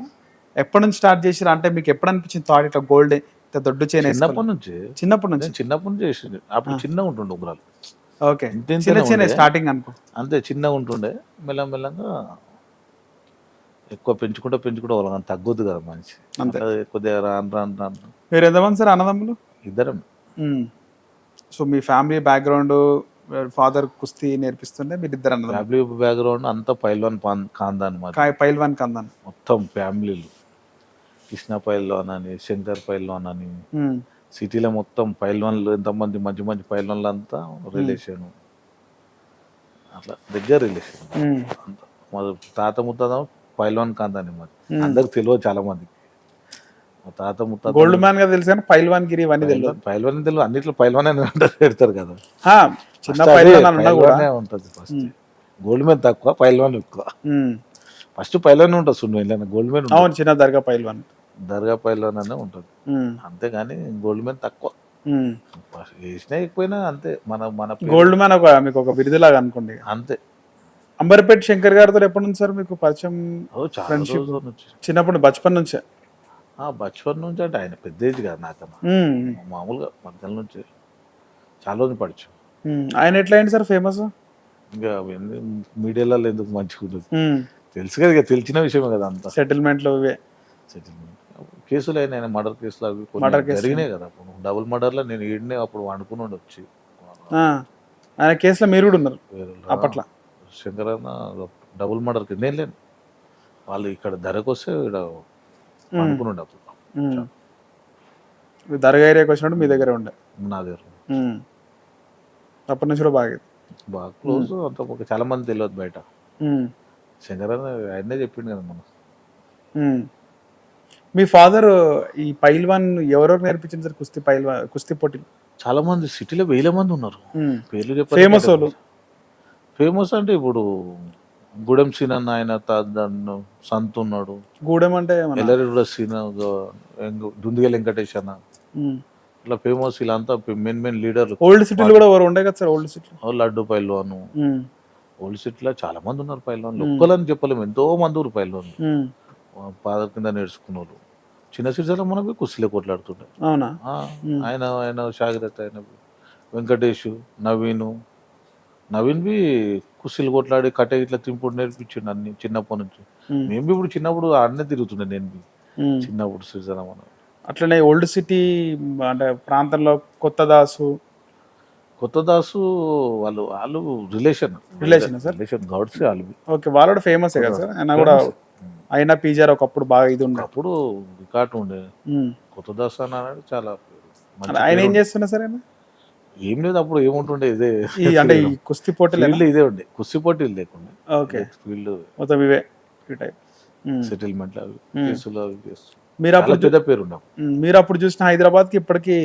ఎప్పటి నుంచి స్టార్ట్ చేసారు? అంటే మీకు ఎప్పుడు అనిపించింది థాట్ ఇట్లా గోల్డ్ ఇంత దొడ్డు చేయను? చిన్నప్పటి నుంచి చేసింది. అప్పుడు చిన్నగా ఉంటుండే ఉంగరాలు. ఓకే చిన్న స్టార్టింగ్ అనుకో అంతే చిన్నగా ఉంటుండే, మెల్లమెల్లగా ఎక్కువ పెంచుకుంటే వాళ్ళకి తగ్గొద్దు కదా మనిషి. అంతే కొద్దిగా రాను. మీరు ఎంతమంది సార్ అన్నదమ్ములు? ఇద్దరం. సో మీ ఫ్యామిలీ బ్యాక్గ్రౌండ్ ఫాదర్ కుస్తీ నేర్పిస్తుండే మీరు ఇద్దరు అన్నదమ్ములు? ఫ్యామిలీ బ్యాక్గ్రౌండ్ అంతా పైల్వాన్ ఖాందాన్ పైల్వాన్ ఖాందాన్ మొత్తం ఫ్యామిలీలు. కృష్ణ పైల్వాన్ అని, శంకర్ పైల్వాన్ అని, సిటీలో మొత్తం పైల్వాన్లు ఎంతమంది మంచి మంచి పైల్వాన్లు అంతా రిలేషన్, అట్లా దగ్గర రిలేషన్ అంతా. మా తాత ముత్తాత పైల్వాన్ ఖాందాన్ మరి అందరికి తెలియదు చాలా మందికి. మా తాత ముత్తాత గోల్డ్ మ్యాన్ గా తెలుసు కానీ పైల్వాన్ గిరి ఇవన్నీ తెలియదు. పైల్వాన్ తెలియదు, అన్నిట్లో పైల్వాన్ అని పెడతారు కదా. చిన్న పైల్వాన్ ఉంటుంది ఫస్ట్, గోల్డ్ మ్యాన్ తక్కువ పైల్వాన్ ఎక్కువ. ఫస్ట్ పైల్వాన్ ఉంటుంది సున్ను, గోల్డ్ మ్యాన్ అవును చిన్న దర్గా పైల్వాన్ అనే ఉంటుంది. అంతేగాని గోల్డ్ మ్యాన్ తక్కువ. వేసినా ఎక్కువైనా అంతే. మన గోల్డ్ మ్యాన్ మీకు ఒక బిరుదులాగా అనుకోండి అంతే. అంబర్పేట్ శంకర్ గారితో ఎప్పటి నుంచి సార్ మీకు పరిచయం? ఫ్రెండ్షిప్ చిన్నప్పుడు బచ్పన్ నుంచే? బచ్పన్ నుంచి అంటే ఆయన పెద్ద ఏజ్ కాదు నాకన్నా, మామూలుగా మధ్యలో నుంచి చాలా రోజులు పరిచయం. ఆయన ఎట్లా అయింది సార్ ఫేమస్? ఇంకా మీడియాలలో ఎందుకు మంచిగా ఉంటుంది తెలుసు కదా, ఇక తెలిసిన విషయమే కదా అంతా. సెటిల్మెంట్లు సెటిల్మెంట్ కేసులు అయినా మర్డర్ కేసులు అవి జరిగినాయి కదా. అప్పుడు డబుల్ మర్డర్లో నేను ఈడనే అప్పుడు వండుకుని వచ్చి ఆయన కేసులో మీరు కూడా ఉన్నారు అప్పట్లో. శంకర్ అన్న డబుల్ మర్డర్ కింద నేను లేను, వాళ్ళు ఇక్కడ ధరకు వస్తే ఇక్కడ వండుకుని అప్పుడు. దర్గా ఏరియాకి వచ్చినప్పుడు మీ దగ్గర ఉండే? నా దగ్గర అప్పటి నుంచి కూడా బాగా క్లోజ్. అంత చాలా మంది తెలియదు బయట. శంకర్ అన్న ఆయనే చెప్పిండు కదా మనం. మీ ఫాదర్ ఈ పైల్వాన్ ఎవరెవరు నేర్పించింది సార్? కుస్తీ పోటీలు చాలా మంది సిటీలో 1000 మంది ఉన్నారు. పేర్లు చెప్పారు ఫేమస్ వాళ్ళు. ఫేమస్ అంటే ఇప్పుడు గూడెం సీన్ అన్న, ఆయన సంత్ ఉన్నాడు. గూడెం అంటే ఎల్లరెడ్డి సీన్, దుందిగల వెంకటేష్ అన్న, ఇట్లా ఫేమస్. వీళ్ళంతా మెయిన్ లీడర్లు. ఓల్డ్ సిటీలో కూడా ఎవరు ఉండే కదా సార్? ఓల్డ్ సిటీలో లడ్డు పైల్వాను. ఓల్డ్ సిటీలో చాలా మంది ఉన్నారు పైల్వాన్లు, ఒక్కలని చెప్పలేము, ఎంతో మంది ఊరు పైల్వాన్లు. పాదర్ కింద నేర్చుకున్నారు. చిన్న సిటీలో మనకు కుస్తీలో కొట్లాడుతుండే. అవునా? ఆయన షాగిరత్, ఆయన వెంకటేష్, నవీన్ బి కుస్తీలు కొట్లాడి కట్టే ఇట్లా తింపుడు నేర్పించిండు అన్ని చిన్నప్పటి నుంచి. మేము ఇప్పుడు చిన్నప్పుడు ఆడనే తిరుగుతుండే, నేను చిన్నప్పుడు సిరిజన. మనం అట్లనే ఓల్డ్ సిటీ అంటే ప్రాంతంలో కొత్త దాసు వాళ్ళు రిలేషన్ గౌడ్స్ వాళ్ళు. ఓకే, వాళ్ళు కూడా ఫేమస్ కదా సార్? ఆయన కూడా అయినా పీజార్ ఒకప్పుడు బాగా ఇది ఉండే, అప్పుడు రికార్డు ఉండే. కొత్త దాస్ అన్నాడు చాలా. ఆయన ఏం చేస్తున్నా సార్? ఆయన ఏం లేదు, అప్పుడు ఏముంటుండే ఇదే అంటే ఈ కుస్తీ పోటీలు ఇదే ఉండే, కుస్తీ పోటీలు లేకుండా. ఓకే, ఫీల్డ్ మొత్తం ఇవే ఈ టైప్. సెటిల్మెంట్ అవి కేసులు అవి చేస్తారు. మీరు చాలా అప్పుడు పెద్ద పేరు ఉండవు. మీరు అప్పుడు చూసిన హైదరాబాద్కి ఇప్పటికి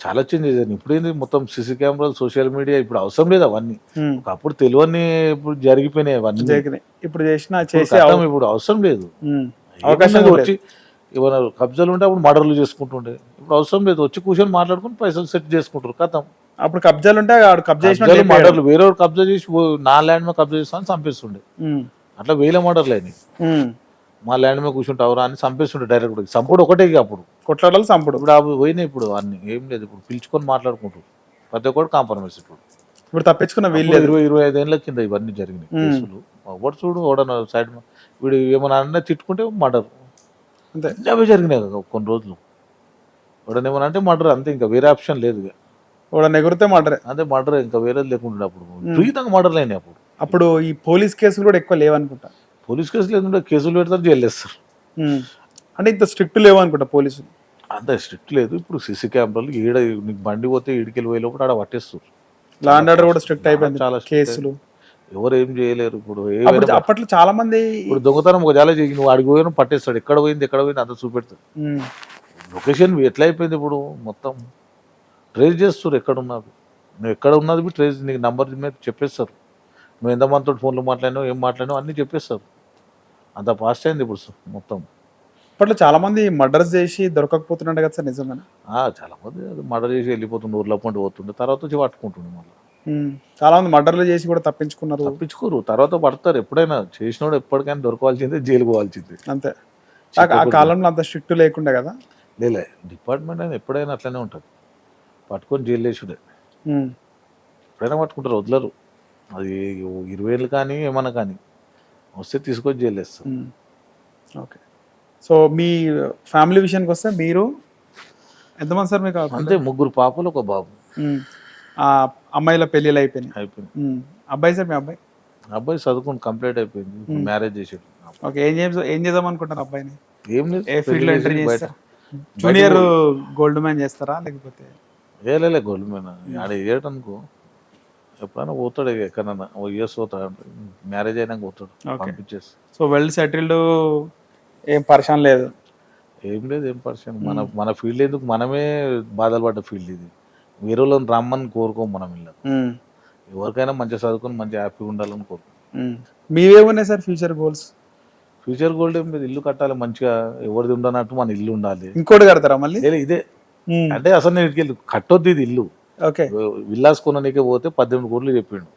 చాలా చేంజ్ అయ్యాను. ఇప్పుడు ఏంది మొత్తం సీసీ కెమెరాలు, సోషల్ మీడియా, ఇప్పుడు అవసరం లేదు అవన్నీ. ఉమ్, ఒకప్పుడు తెలియని ఇప్పుడు జరిగిపోయినాయి అవన్నీ. జరిగినాయి. ఇప్పుడు చేసిన ఇప్పుడు చేసే కథం, ఇప్పుడు అవసరం లేదు. అవకాశం ఏమున్నది కూడా వచ్చి ఏమైనా కబ్జాలు ఉంటే అప్పుడు మర్డర్లు చేసుకుంటుండే. ఇప్పుడు అవసరం లేదు, వచ్చి కూర్చొని మాట్లాడుకుని పైసలు సెట్ చేసుకుంటారు. కథం. అప్పుడు కబ్జాలు ఉంటే ఆడు కబ్జా చేసిన కబ్జాలు మర్డర్లు, వేరే కబ్జా చేసి నా ల్యాండ్ మీద కబ్జా చేస్తాను చంపేస్తుండే. అట్లా వేల మర్డర్లు అయినాయి. మా ల్యాండ్ మీద కూర్చుంటావురా అని చంపేస్తుండే డైరెక్ట్. చంపుడు ఒకటే ఇక అప్పుడు. కొట్లాడాలి చంపుడు. ఇప్పుడు అవి పోయినాయి. ఇప్పుడు అన్ని ఏం లేదు. ఇప్పుడు పిలుచుకొని మాట్లాడుకుంటారు ప్రతి ఒక్కటి కాంప్రమైజ్. ఇప్పుడు తప్పించుకున్న వీళ్ళు 20-25 ఏళ్ళ కింద ఇవన్నీ జరిగినాయి కేసులు. ఒకటి చూడు ఓడన సైడ్ వీడు ఏమన్నా అన్న తిట్టుకుంటే మర్డర్. అంతే. అవి జరిగినాయి కదా కొన్ని రోజులు. వాడని ఏమన్నా అంటే మర్డర్ అంతే, ఇంకా వేరే ఆప్షన్ లేదు. ఇక వాడు ఎగురితే మర్డరే. అదే మర్డర్, ఇంకా వేరేది లేకుండా అప్పుడు విపరీతంగా మర్డర్లు అయినాయి. అప్పుడు ఈ పోలీస్ కేసులు కూడా ఎక్కువ లేవనుకుంటా. పోలీస్ కేసులు లేకుండా కేసులు పెడతారు, జైలు వేస్తారు. అంటే ఇంత స్ట్రిక్ట్ లేవనుకుంటా పోలీసులు. అంత స్ట్రిక్ట్ లేదు. ఇప్పుడు సీసీ కెమెరాలు ఈడ నీకు బండి పోతే ఈడికెళ్ళి పోయే లోపల ఆడ పట్టేస్తారు. లా అండ్ ఆర్డర్ కూడా స్ట్రిక్ట్ అయిపోయింది. చాలా కేసులు ఎవరు ఏం చేయలేరు. ఇప్పుడు అప్పట్లో చాలా మంది ఇప్పుడు దొంగతనం ఒక చాలా చేసి నువ్వు అడిగి పోయిన పట్టేస్తాడు. ఎక్కడ పోయింది అంత చూపెడతాడు. లొకేషన్ ఎట్లా అయిపోయింది ఇప్పుడు మొత్తం ట్రేస్ చేస్తారు. ఎక్కడ ఉన్నది నువ్వు ఎక్కడ ఉన్నది ట్రేస్, నీకు నంబర్ మీద చెప్పేస్తారు. నువ్వు ఎంతమందితో ఫోన్లో మాట్లాడినావు, ఏం మాట్లాడినావు అన్నీ చెప్పేస్తారు. అంత ఫాస్ట్ అయింది ఇప్పుడు మొత్తం. అప్పట్లో చాలా మంది మర్డర్స్ చేసి దొరకకపోతున్నాడు కదా సార్, నిజంగానే? చాలా మంది మర్డర్ చేసి వెళ్ళిపోతుండే, ఊర్లో పండి పోతుండే, తర్వాత వచ్చి పట్టుకుంటుండే. మళ్ళీ చాలా మంది మర్డర్లు చేసి కూడా తప్పించుకోరు, తర్వాత పడతారు. ఎప్పుడైనా చేసినోడు ఎప్పటికైనా దొరకవాల్సిందే, జైలు పోవాల్సిందే. అంతే. ఆ కాలంలో అంత స్ట్రిక్ట్ లేకుండే కదా. లే డిపార్ట్మెంట్ అయినా ఎప్పుడైనా అట్లనే ఉంటుంది. పట్టుకొని జైలు వేసుడే. ఎప్పుడైనా పట్టుకుంటారు, వదలరు. అది 20 ఏళ్ళు కానీ ఏమన్నా కానీ వస్తే తీసుకొని జైలు వేస్తారు. ఓకే. సో మీ ఫ్యామిలీ విషయానికి వస్తే మీరు ఎంతమంది సార్ మీకు? అంతే, 3 పాపలు 1 బాబు. అమ్మాయిల పెళ్ళిళ్ళు అయిపోయినాయి. అబ్బాయి సార్, మీ అబ్బాయి చదువుకుని కంప్లీట్ అయిపోయింది, మ్యారేజ్ చేసాడు. ఓకే. ఏం చేద్దాం అనుకుంటారు అబ్బాయిని? ఏం లేదు, ఏ ఫీల్డ్ లో ఎంటర్ చేస్తారు? జూనియర్ గోల్డ్ మ్యాన్ చేస్తారా లేకపోతే? ఏలే గోల్డ్ మ్యాన్ ఆడ చేయటనుకో, ఎప్పుడైనా పోతాడు ఎక్కడన్నా, ఇయర్స్ పోతాడు, మ్యారేజ్ అయినాక పోతాడు, పంపించేసి. సో వెల్ సెటిల్డ్, ఏం పరిశాన్ లేదు? ఏం లేదు, ఏం పరిశాన్. మన ఫీల్డ్ ఎందుకు, మనమే బాధలు పడ్డ ఫీల్డ్ ఇది. వేరే వాళ్ళని రమ్మని కోరుకోం మనం. ఇలా ఎవరికైనా మంచిగా చదువుకొని మంచిగా హ్యాపీగా ఉండాలని కోరుకోం. మీవేమున్నాయి sir future goals? Future goal ఏం లేదు, ఇల్లు కట్టాలి మంచిగా, ఎవరిది ఉండనట్టు మన ఇల్లు ఉండాలి. ఇంకోటి కడతారా మళ్ళీ? ఇదే అంటే అసలు నేను ఇటుకెళ్ళి కట్టొద్దు ఇది ఇల్లు. ఓకే. విల్లాస్ కొననీకే పోతే 18 కోట్లు చెప్పిండు.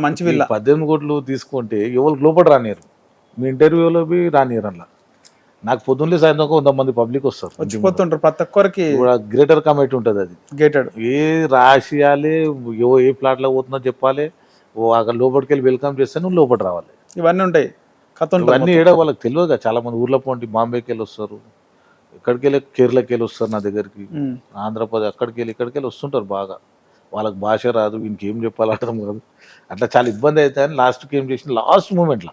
మంచి విల్లా. 18 కోట్లు తీసుకుంటే ఎవరు లోపల రానియరు. మీ ఇంటర్వ్యూలో రానియరు. అలా నాకు పొద్దున్నే సాయంత్రం 100 మంది పబ్లిక్ వస్తారు, వచ్చిపోతుంటారు. ప్రతి ఒక్కరికి గ్రేటర్ కమిటీ ఉంటుంది, అది గేటెడ్. ఏ రాసియాలి, ఏ ప్లాట్ లో పోతుందో చెప్పాలి, అక్కడ లోపలికి వెళ్ళి వెల్కమ్ చేస్తే నువ్వు లోపల రావాలి. ఇవన్నీ ఉంటాయి. ఇవన్నీ ఏడా వాళ్ళకి తెలియదు కదా. చాలా మంది ఊర్లో పోండి బాంబేకి వెళ్ళి వస్తారు, ఎక్కడికి వెళ్ళి కేరళకి వెళ్ళి వస్తారు నా దగ్గరికి, ఆంధ్రప్రదేశ్ అక్కడికి వెళ్ళి వస్తుంటారు. బాగా వాళ్ళకి భాష రాదు, ఇంకేం చెప్పాలి అర్థం కాదు. అట్లా చాలా ఇబ్బంది అయితే అని లాస్ట్కి ఏం చేసిన, లాస్ట్ మూమెంట్లో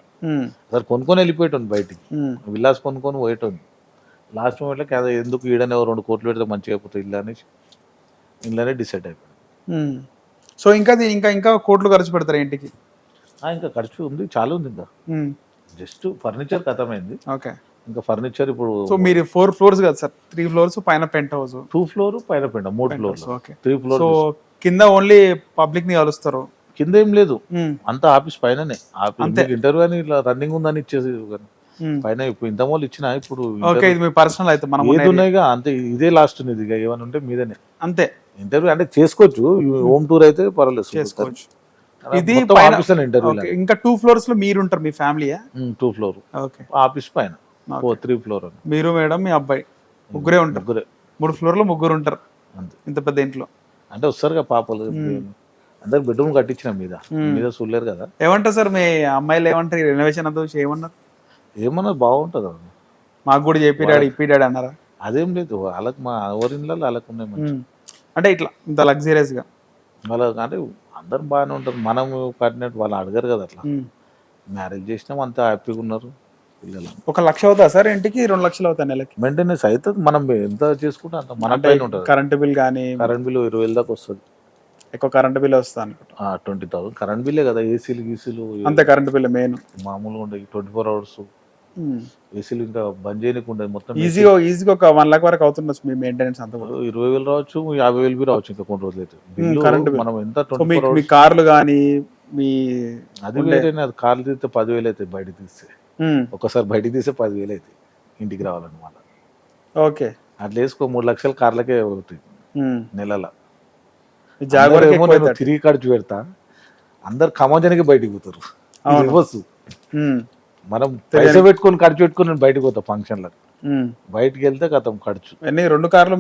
అసలు కొనుక్కొని వెళ్ళిపోయేటోండి బయటికి, విల్లాస్ కొనుక్కొని పోయేటోండి. లాస్ట్ మూమెంట్లో కదా ఎందుకు ఈడనే 2 కోట్లు పెడితే మంచిగా అయిపోతుంది ఇల్లు అనేసి ఇల్లునే డిసైడ్ అయిపోయింది. సో ఇంకా కోట్లు ఖర్చు పెడతారు ఇంటికి? ఇంకా ఖర్చు ఉంది, చాలా ఉంది. ఇంకా జస్ట్ ఫర్నిచర్ ఖతమైంది. ఓకే. ఇంకా ఫర్నిచర్ ఇప్పుడు. సో మీరు 4 floors కదా సార్? 3 floors పైన పెంట్ హౌస్, 2 floor పైన పెంట, 3 floors. 3 floors. సో కింద ఓన్లీ పబ్లిక్ ని కలుస్తారు? కింద ఏం లేదు, అంతా ఆఫీస్ పైననే. ఇంటర్వ్యూ అని ఇట్లా రన్నింగ్ ఉందని ఇచ్చేసి పైన. ఇప్పుడు ఇంత మోళ్ళు ఇచ్చిన, ఇప్పుడు పర్సనల్ అయితే మనం ఏది ఉన్నాయిగా అంతే. ఇదే లాస్ట్ ఉంది, ఇక ఏమైనా ఉంటే మీదనే అంతే. ఇంటర్వ్యూ అంటే చేసుకోవచ్చు, హోమ్ టూర్ అయితే పర్వాలేదు, చేసుకోవచ్చు. ఇది ఇంటర్వ్యూ. ఇంకా 2 floors లో మీరు ఉంటారు, మీ ఫ్యామిలీ? 2 floor ఆఫీస్ పైన, 3 floor. మీరు మేడం, మీ అబ్బాయి ముగ్గురే ఉంటారు? 3 floor లో 3 ఉంటారు ఇంత పెద్ద ఇంట్లో. అంటే వస్తారు పాపలు, అందరికి బెడ్రూమ్ కట్టించిన మీద చూడలేరు కదా. ఏమంటారు సార్ మీ అమ్మాయిలు? ఏమంటారు రెనోవేషన్ అంతా ఏమన్నారు? ఏమన్నా బాగుంటుంది, మాకు కూడా చెప్పిడాడు ఇప్పిడాడు అన్నారా? అదేం లేదు, వాళ్ళకి మా ఎవరిలో వాళ్ళకు ఉన్నాయి మంచి. అంటే ఇట్లా ఇంత లగ్జరియస్ గా వాళ్ళకి అంటే అందరు బాగానే ఉంటారు. మనం కట్టినట్టు వాళ్ళు అడగరు కదా. అట్లా మ్యారేజ్ చేసినాం, అంతా హ్యాపీగా ఉన్నారు పిల్లలు. 1 లక్ష అవుతా సార్ ఇంటికి? 2 లక్షలు అవుతాయి నెలకి? మెయింటెనెన్స్ అవుతుంది, మనం ఎంత చేసుకుంటే అంత మన పైన ఉంటుంది. కరెంట్ బిల్ కానీ? కరెంట్ బిల్ 20,000 దాకా వస్తుంది. ఎక్కువ కరెంట్ బిల్ వస్తుంది అనుకుంటా. 20,000 కరెంట్ బిల్లే కదా, ఏసీలు గీసీలు అంతే. కరెంట్ బిల్ మెయిన్, మామూలుగా ఉంటాయి 24 hours. ఏసీలు ఇంకా బంద్ చేయకుండా మొత్తం ఈజీగా ఒక 1 లక్ష వరకు అవుతుండొచ్చు మీ మెయింటెనెన్స్ అంతా కూడా. 20,000 రావచ్చు, 50,000 బి రావచ్చు ఇంకా కొన్ని రోజులు అయితే. Bill current bill. మనం ఎంత సో 24 మీ hours కార్లు కానీ మీ అది వేరేనే. అది కార్లు తీస్తే 10,000 అవుతాయి బయట తీస్తే. ఒకసారి బయటికి తీస్తే 10,000 అవుతాయి ఇంటికి రావాలని మళ్ళీ. ఓకే అట్లా వేసుకో 3 లక్షలు కార్లకే అవుతాయి నెలల. జాగ్వార్ ఏమో నేను తిరిగి ఖర్చు పెడతా, అందరు కమోజానికి బయటికి పోతారు. రివర్స్ మనం పైసా పెట్టుకొని ఖర్చు పెట్టుకొని నేను బయటకు పోతా ఫంక్షన్లకు. బయటికి వెళ్తే గతం ఖర్చు. ఎన్ని 2 కార్లు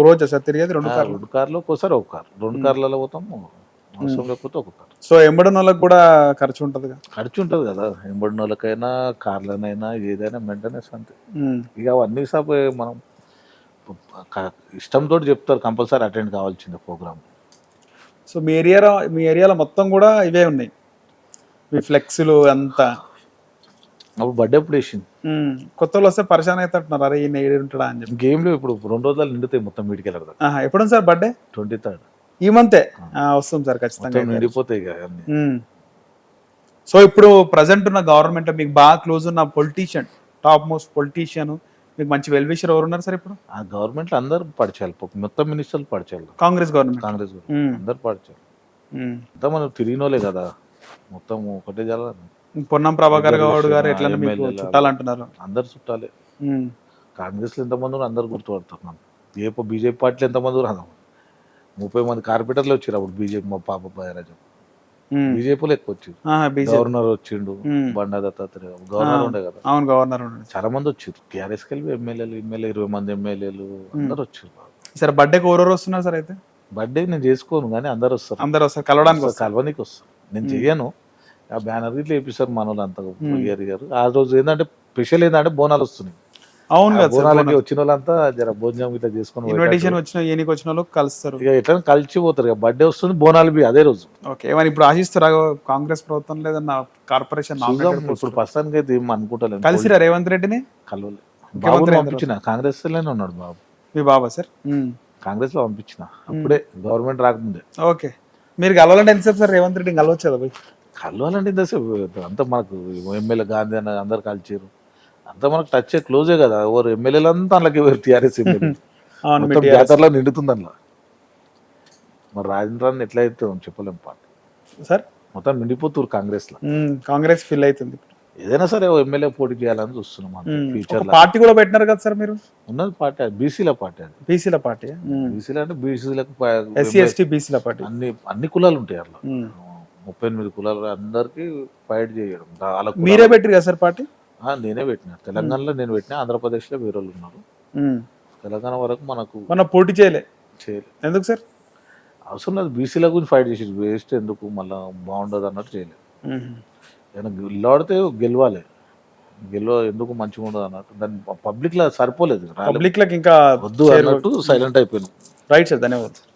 రోజు సార్ తిరిగేది? 2 కార్లు. 2 కార్లు ఒక్కోసారి ఒక కారు, 2 కార్లలో పోతాము. అవసరం లేకపోతే ఒక కారు. సో ఎంబడిన వాళ్ళకి కూడా ఖర్చు ఉంటుంది, ఖర్చు ఉంటుంది కదా. ఎంబడిన వాళ్ళకైనా కార్లనైనా ఏదైనా మెయింటెనెన్స్ అంతే. ఇక అవన్నీ సార్ మనం ఇష్టంతో చెప్తారు, కంపల్సరీ అటెండ్ కావాల్సిందే ప్రోగ్రామ్. సో మీ ఏరియాలో మొత్తం కూడా ఇవే ఉన్నాయి, మీ ఫ్లెక్స్లు అంతా. అప్పుడు బర్త్డే అప్పుడు వేసింది. కొత్త వాళ్ళు వస్తే పరిశాన్ అవుతుంటున్నారు, అరే ఈయన ఏడు ఉంటాడా అని చెప్పి. గేమ్లో ఇప్పుడు 2 రోజులు నిండుతాయి మొత్తం వీటికి వెళ్ళదు. ఎప్పుడు సార్ బర్త్డే? 23rd ఈ మంతే వస్తుంది సార్ ఖచ్చితంగా, నిండిపోతాయి ఇక అన్ని. సో ఇప్పుడు ప్రజెంట్ ఉన్న గవర్నమెంట్ మీకు బాగా క్లోజ్ ఉన్న పొలిటీషియన్, టాప్ మోస్ట్ పొలిటీషియన్, మీకు మంచి వెల్ విషర్ ఎవరు ఉన్నారు సార్ ఇప్పుడు? ఆ గవర్నమెంట్ అందరు పడిచేయాలి, మొత్తం మినిస్టర్లు పడిచేయాలి. కాంగ్రెస్ గవర్నమెంట్ అందరు పడిచేయాలి. అంతా మనం తిరిగినోలే కదా, మొత్తం ఒకటే జల. పొన్నం ప్రభాకర్ గౌడ్ గారు ఎట్లా మీకు చుట్టాలంటున్నారు? అందరు చుట్టాలే. కాంగ్రెస్ లో ఎంతమంది ఉన్నారు అందరు గుర్తుపడుతున్నారు. బీజేపీ పార్టీలో ఎంతమంది ఉన్నారు? 30 మంది కార్పొరేటర్లు వచ్చారు అప్పుడు బీజేపీ. మా పాప బయరాజు బీజేపీలో ఎక్కువ వచ్చారు. గవర్నర్ వచ్చిండు, బండా దత్తాత్రేయ గవర్నర్ ఉండే కదా. అవును, గవర్నర్ చాలా మంది వచ్చారు. టీఆర్ఎస్ కి వెళ్ళి ఎమ్మెల్యేలు 20 మంది ఎమ్మెల్యేలు అందరు వచ్చారు. సార్ బర్త్డేకి ఎవరెవరు వస్తున్నారు సార్? అయితే బర్త్డే నేను చేసుకోను కానీ అందరు వస్తారు. కలవడానికి కలవనికి వస్తారు. నేను చెయ్యను. ఆ బ్యానర్ ఇట్లా వేపిస్తారు మన వాళ్ళు అంతా గారు. ఆ రోజు ఏంటంటే స్పెషల్ ఏంటంటే బోనాలు వస్తున్నాయి. అవును కదా, బోనాలకి వచ్చిన వాళ్ళంతా జర భోజనం ఇట్లా చేసుకుని ఇన్విటేషన్ వచ్చిన వాళ్ళు కలుస్తారు. ఇక ఎట్లా కలిసిపోతారు. బర్త్డే వస్తుంది, బోనాలు బి అదే రోజు. ఓకే, ఏమని ఇప్పుడు ఆశిస్తారా కాంగ్రెస్ ప్రభుత్వం లేదన్న కార్పొరేషన్? ఇప్పుడు ప్రస్తుతానికి అయితే ఏం అనుకుంటలేదు. కలిసిరా రేవంత్ రెడ్డిని? కలవలే. బాబు పంపించిన కాంగ్రెస్ లోనే ఉన్నాడు బాబు. మీ బాబా సార్? కాంగ్రెస్ లో పంపించిన అప్పుడే గవర్నమెంట్ రాకముందే. ఓకే, మీరు కలవాలంటే ఎంతసేపు సార్? రేవంత్ రెడ్డిని కలవచ్చు కదా పోయి? కలవాలంటే ఇంతసేపు అంతా మనకు ఎమ్మెల్యే గాంధీ అన్న అందరు కలిచారు, అంతా మనకు టచ్ క్లోజే కదా. ఎవరు ఎమ్మెల్యేలు అంతా అందులోకి టీఆర్ఎస్ ఎమ్మెల్యే జాతరలో నిండుతుంది అందులో. మరి రాజేంద్రాన్ని ఎట్లా అయితే చెప్పలేము పార్టీ సార్. మొత్తం నిండిపోతున్నారు కాంగ్రెస్ లో. కాంగ్రెస్ ఫిల్ అవుతుంది. ఏదైనా సరే ఎమ్మెల్యే పోటీ చేయాలని చూస్తున్నాం. ఫ్యూచర్ లో పార్టీ కూడా పెట్టినారు కదా సార్ మీరు? ఉన్నది పార్టీ, బీసీల పార్టీ. అది బీసీల పార్టీ. బీసీలు అంటే బీసీలకు ఎస్సీ ఎస్టీ బీసీల పార్టీ. అన్ని కులాలు ఉంటాయి అట్లా. 38 కులాలు అందరికి ఫైట్ చేయడం. మీరే పెట్టారు కదా సార్ పార్టీ? నేనే పెట్టినా. తెలంగాణలో నేను పెట్టినా, ఆంధ్రప్రదేశ్ లో వేరే వాళ్ళు ఉన్నారు. తెలంగాణ వరకు మన పోటీ చేయలేదు. ఎందుకు సార్? అవసరం లేదు. బీసీల గురించి ఫైట్ చేసి వేస్ట్ ఎందుకు, మళ్ళీ బాగుండదు అన్నట్టు చేయలేదు. ఏమైనా గెలవాడితే గెలవాలి, ఎందుకు మంచిగా ఉండదు అన్నట్టు. దాన్ని పబ్లిక్ లో సరిపోలేదు, పబ్లిక్ లకు ఇంకా వద్దు అన్నట్టు సైలెంట్ అయిపోయింది. రైట్ సార్, ధన్యవాదాలు.